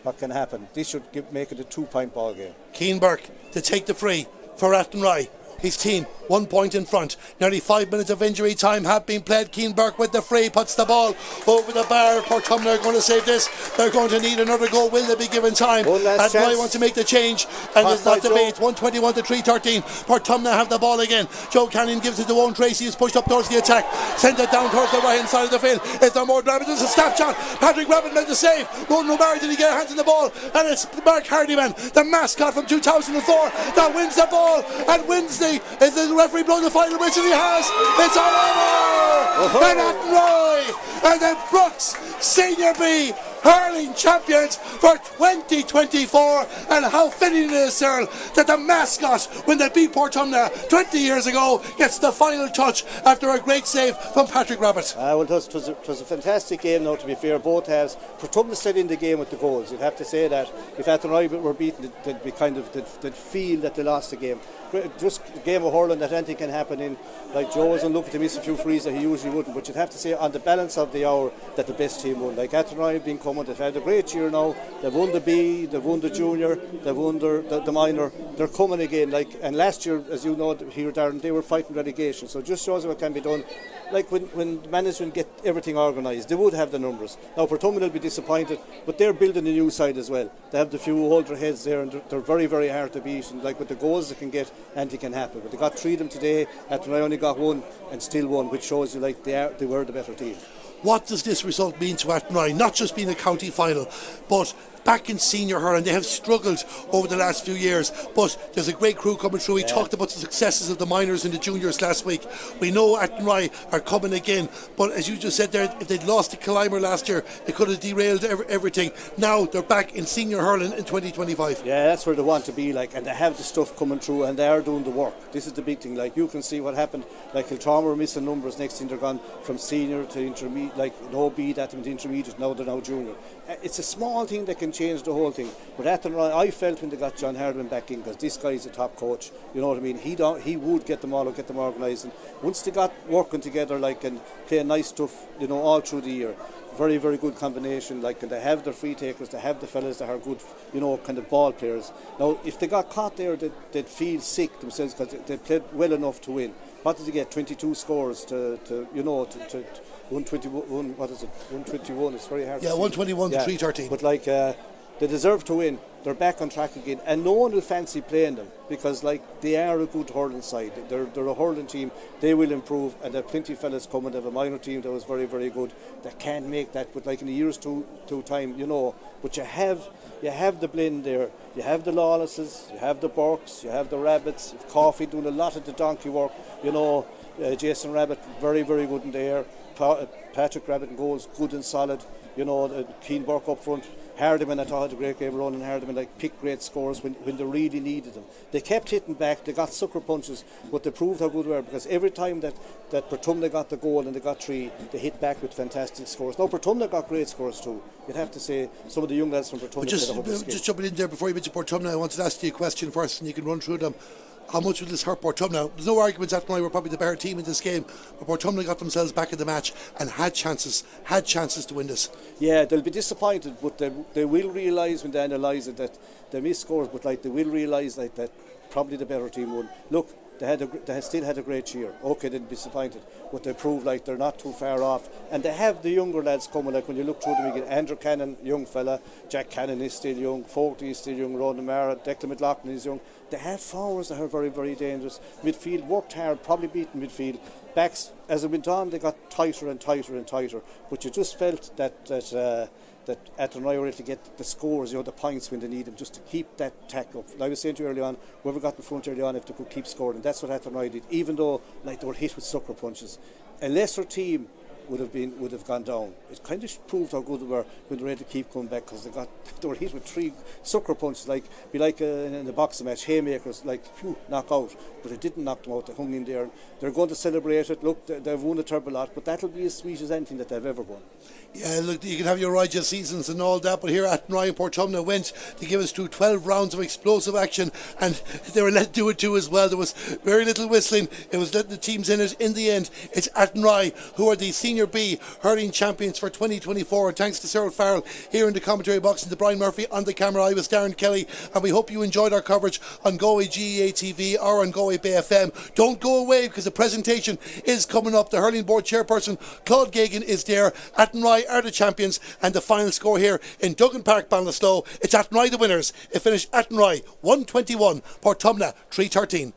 what can happen. This should make it a 2-point ball game. Keane Burke to take the free for Athenry. His team 1 point in front. Nearly 5 minutes of injury time have been played. Keane Burke with the free puts the ball over the bar. Portumna are going to save this. They're going to need another goal. Will they be given time? Athenry want to make the change, and there's not debate. 121 to 313. Portumna have the ball again. Joe Canning gives it to Owen Tracy, who's pushed up towards the attack. Send it down towards the right hand side of the field. Is there more damage? There's a snapshot. Patrick Rabbit made the save. Ronan O'Mara did he get hands on the ball, and it's Mark Hardiman, the mascot from 2004, that wins the ball and wins the. Is the referee blowing the final whistle? He has. It's all over. And Athenry and the Brooks Senior B hurling champions for 2024. And how fitting it is, Cyril, that the mascot, when they beat Portumna 20 years ago, gets the final touch after a great save from Patrick Rabbit. Well, it was a fantastic game now, to be fair. Both halves. Portumna stayed in the game with the goals. You'd have to say that. If Athenry were beaten, they'd feel that they lost the game. Just a game of hurling that anything can happen in. Like Joe wasn't looking to miss a few frees that he usually wouldn't, but you'd have to say on the balance of the hour that the best team won. Like Athenry have been coming, they've had a great year now. They've won the B, they've won the junior, they've won the minor. They're coming again. And last year, as you know here, Darren, they were fighting relegation. So it just shows what can be done. Like when management get everything organised, they would have the numbers. Now Portumna will be disappointed, but they're building a new side as well. They have the few older heads there, and they're very, very hard to beat. And like with the goals they can get, anything can happen. But they got 3 of them today. Athenry only got 1 and still won, which shows you like they were the better team. What does this result mean to Athenry? Not just being a county final, but back in senior hurling. They have struggled over the last few years, but there's a great crew coming through. We talked about the successes of the minors and the juniors last week. We know Athenry are coming again, but as you just said there, if they'd lost to Climber last year, it could have derailed everything. Now they're back in senior hurling in 2025. Yeah, that's where they want to be, like, and they have the stuff coming through, and they are doing the work. This is the big thing. Like, you can see what happened. Like, Kiltrauma were missing numbers. Next thing they're gone from senior to intermediate. Like, no beat at them to intermediate. Now they're now junior. It's a small thing that can change the whole thing. But Athenry, I felt when they got John Hardman back in, because this guy's a top coach. You know what I mean? He would get them all, get them organised. And once they got working together, like, and playing nice stuff, you know, all through the year. Very, very good combination. Like, and they have their free takers, they have the fellas that are good, you know, kind of ball players. Now, if they got caught there, they'd feel sick themselves, because they played well enough to win. What did they get? 22 scores to 121. What is it? 121. It's very hard. Yeah, 121 to 313. But like, they deserve to win. They're back on track again, and no one will fancy playing them, because like, they are a good hurling side. They're a hurling team. They will improve, and there are plenty of fellas coming. They have a minor team that was very, very good. They can't make that, but like in a year's two time, you know. But you have the blend there. You have the Lawlesses, you have the Burks, you have the Rabbits. Coffee doing a lot of the donkey work. You know, Jason Rabbit, very, very good in there. Patrick Rabbit in goals, good and solid. You know, Keane Burke up front. Hardiman, I thought, had a great game. Ronan Hardiman, like, picked great scores when they really needed them. They kept hitting back. They got sucker punches, but they proved how good they were, because every time that Portumna got the goal and they got 3, they hit back with fantastic scores. Now, Portumna got great scores too. You'd have to say some of the young lads from Portumna. Just jumping in there before you mention Portumna, I wanted to ask you a question first, and you can run through them. How much will this hurt Portumna? There's no arguments that were probably the better team in this game, but Portumna got themselves back in the match and had chances to win this. Yeah, they'll be disappointed, but they will realise when they analyse it that they missed scores, but like, they will realise that probably the better team won. Look, they still had a great year. Okay, they'd be disappointed, but they proved like they're not too far off, and they have the younger lads coming. Like, when you look through them again, Andrew Cannon, young fella, Jack Cannon is still young, Fogarty is still young, Ronan Mara, Declan McLaughlin is young. They have forwards that are very, very dangerous. Midfield worked hard, probably beaten midfield. Backs, as it went on, they got tighter and tighter and tighter. But you just felt that Athenry were able to get the scores, you know, the points when they need them, just to keep that attack up. Like I was saying to you early on, whoever got in front early on, if they could keep scoring, that's what Athenry did. Even though, like, they were hit with sucker punches, a lesser team would have gone down. It kind of proved how good they were when they were able to keep coming back, because they were hit with 3 sucker punches, like in the boxing match, haymakers, like, knock out, but it didn't knock them out. They hung in there. They're going to celebrate it. Look, they've won a terrible lot, but that'll be as sweet as anything that they've ever won. Yeah, look, you can have your Rigel seasons and all that, but here Athenry and Portumna went to give us through 12 rounds of explosive action, and they were let do it too as well. There was very little whistling. It was letting the teams in it. In the end, it's Athenry who are the Senior B hurling champions for 2024. And thanks to Cyril Farrell here in the commentary box and to Brian Murphy on the camera. I was Darren Kelly, and we hope you enjoyed our coverage on Galway GEA TV or on Galway Bay FM. Don't go away, because the presentation is coming up. The hurling board chairperson Claude Gagan is there. Athenry are the champions, and the final score here in Duggan Park, Ballinasloe, it's Athenry the winners. It finished Athenry 121, Portumna 313.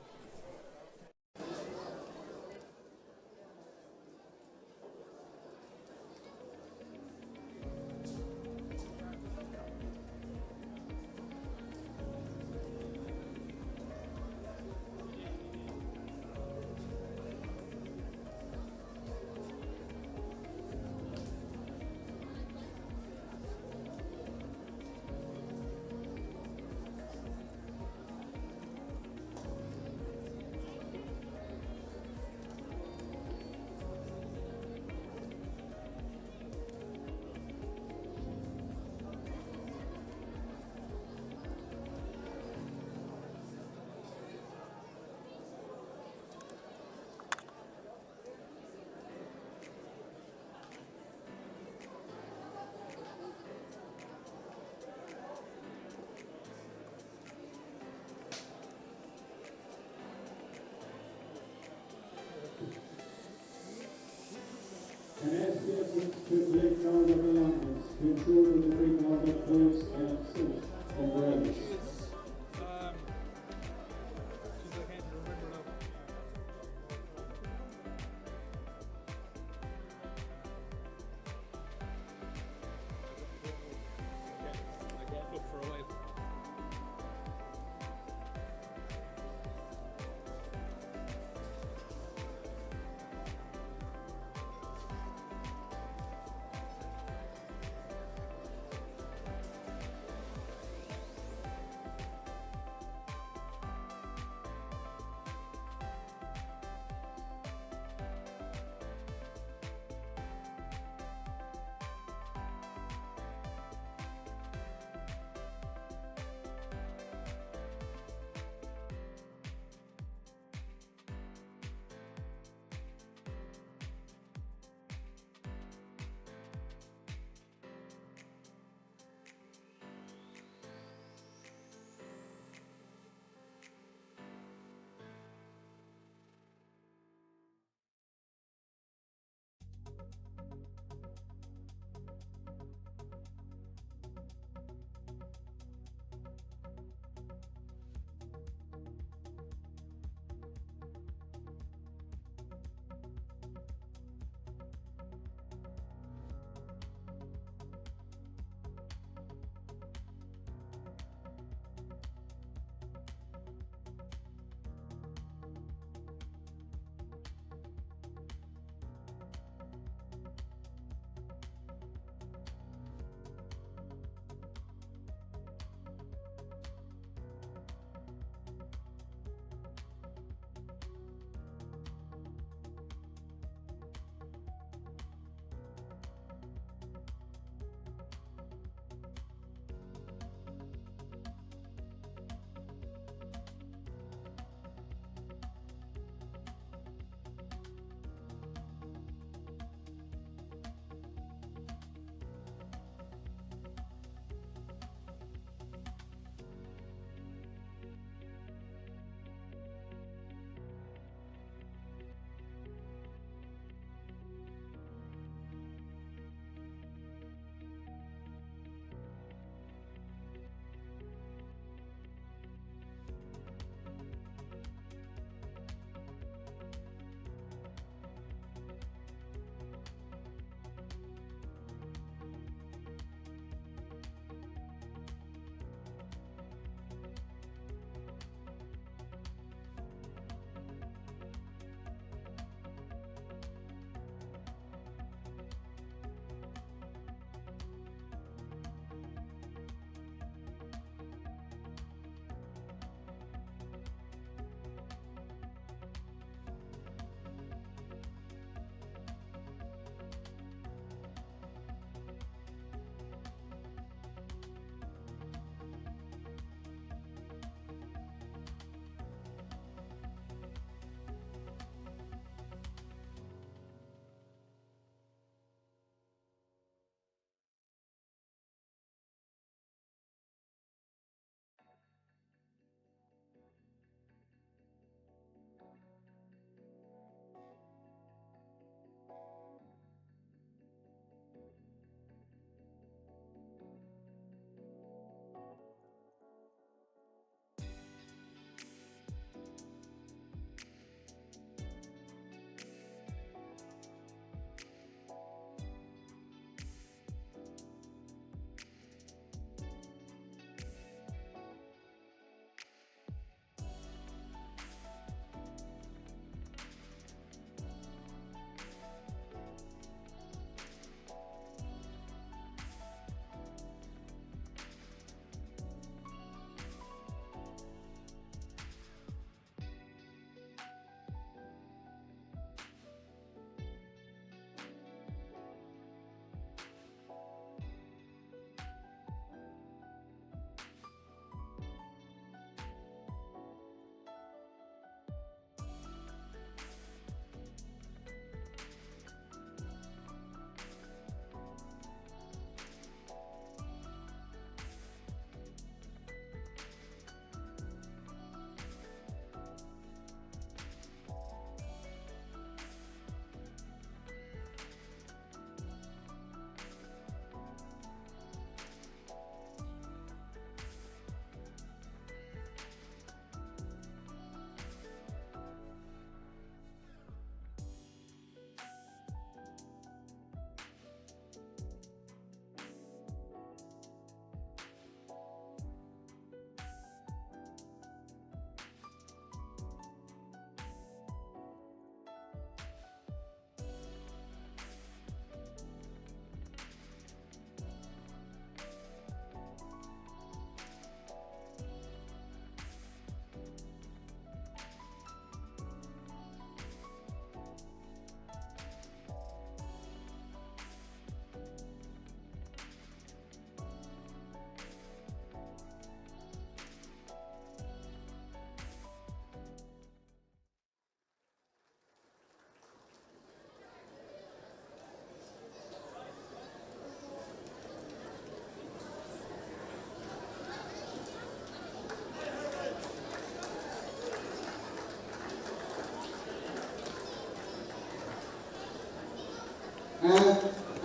I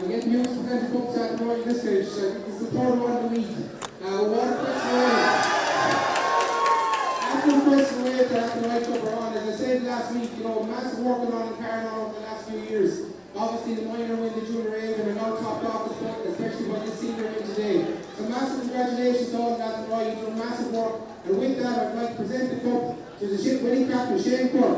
get news from plenty of books at the moment at this stage. I think this is the third one of the week. One question away. After the question away to Athenry Cup are on, as I said last week, massive working on in Carnon over the last few years. Obviously the minor win, the junior A, and are now topped off this point, especially by this senior win today. So massive congratulations to all of Athenry. You've done massive work. And with that, I'd like to present the cup to the winning captain, Shane Quirk.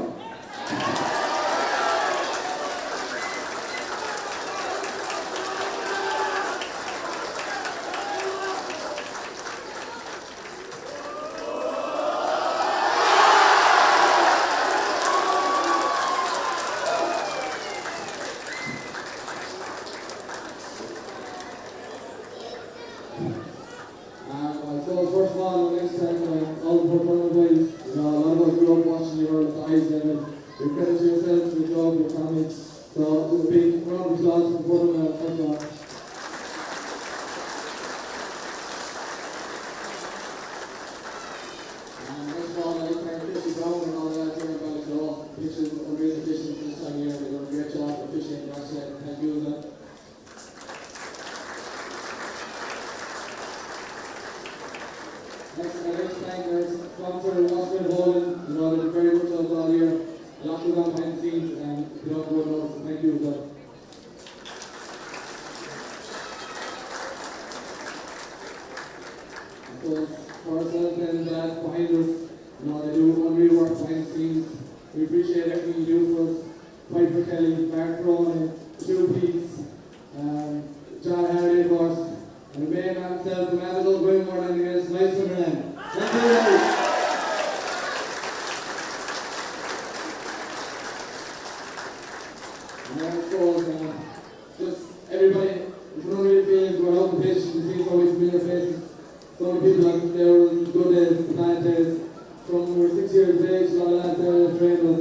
First of all, next time, all the Portumna boys, a lot of us grew up watching your eyes and your credit to yourselves, your job, your family. So just a big round of applause for Portumna, first of all. Next of all, I'd like to thank Christy Brown and all the lads here in Ballyclough. Pitches, amazing fishing this time of year. They've done a great job of fishing and actually, thank you as well. Next, I'd like to thank our sponsor, Washington Bowling. They did a very good job all year. A lot of them behind the scenes and they don't go notice, so thank you as well. So, for ourselves and the lads behind us, they do unreal work behind the scenes. We appreciate everything you do for us. Piper Kelly, Mark Cronin, Stu Peaks, John Harry, of course. And the main man himself, the man that does way more than anything else, nice Sunderland. Thank you, guys. And then, of course, just everybody, it's an unreal feeling to go out on the pitch and see so many familiar faces. So many people out there, the good days, the bad days. From we were 6 years of age, a lot of lads there that trained us.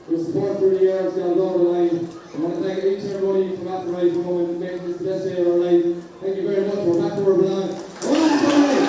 Your support through the years, got over the line. I want to thank each and everybody from Athenry for coming and making this the best day of our life. Thank you very much. We're back to where we belong. Go on, Athenry!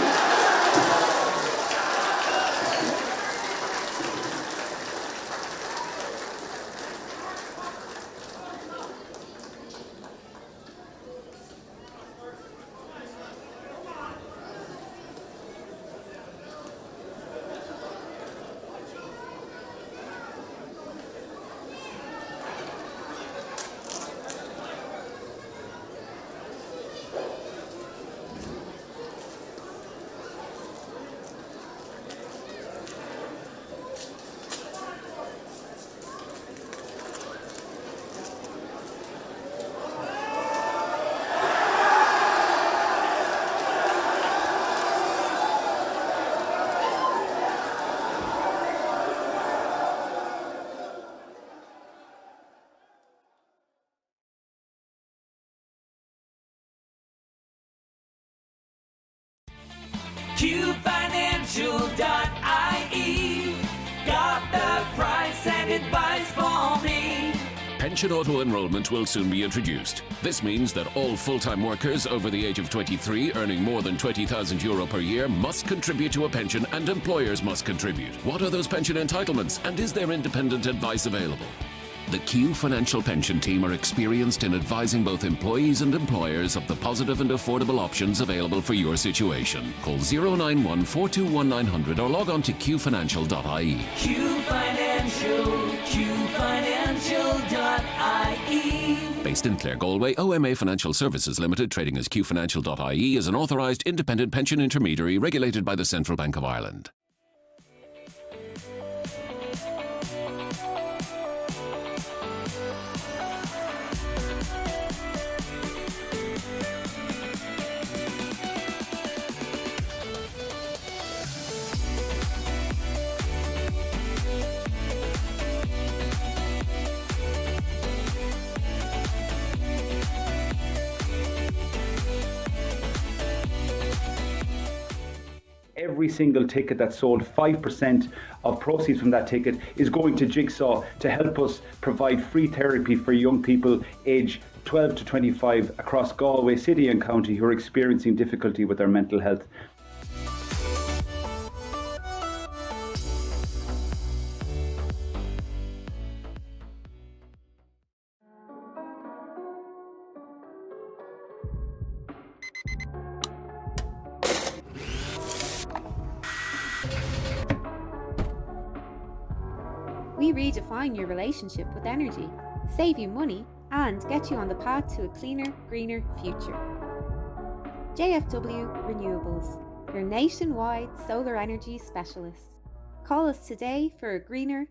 QFinancial.ie got the price and advice for me. Pension auto-enrolment will soon be introduced. This means that all full-time workers over the age of 23 earning more than €20,000 per year must contribute to a pension and employers must contribute. What are those pension entitlements and is there independent advice available? The Q Financial Pension Team are experienced in advising both employees and employers of the positive and affordable options available for your situation. Call 091 421 900 or log on to qfinancial.ie. Q Financial, QFinancial.ie. Based in Clare, Galway, OMA Financial Services Limited, trading as qfinancial.ie, is an authorised independent pension intermediary regulated by the Central Bank of Ireland. Every single ticket that's sold, 5% of proceeds from that ticket is going to Jigsaw to help us provide free therapy for young people aged 12 to 25 across Galway City and County who are experiencing difficulty with their mental health. We redefine your relationship with energy, save you money, and get you on the path to a cleaner, greener future. JFW Renewables, your nationwide solar energy specialists. Call us today for a greener,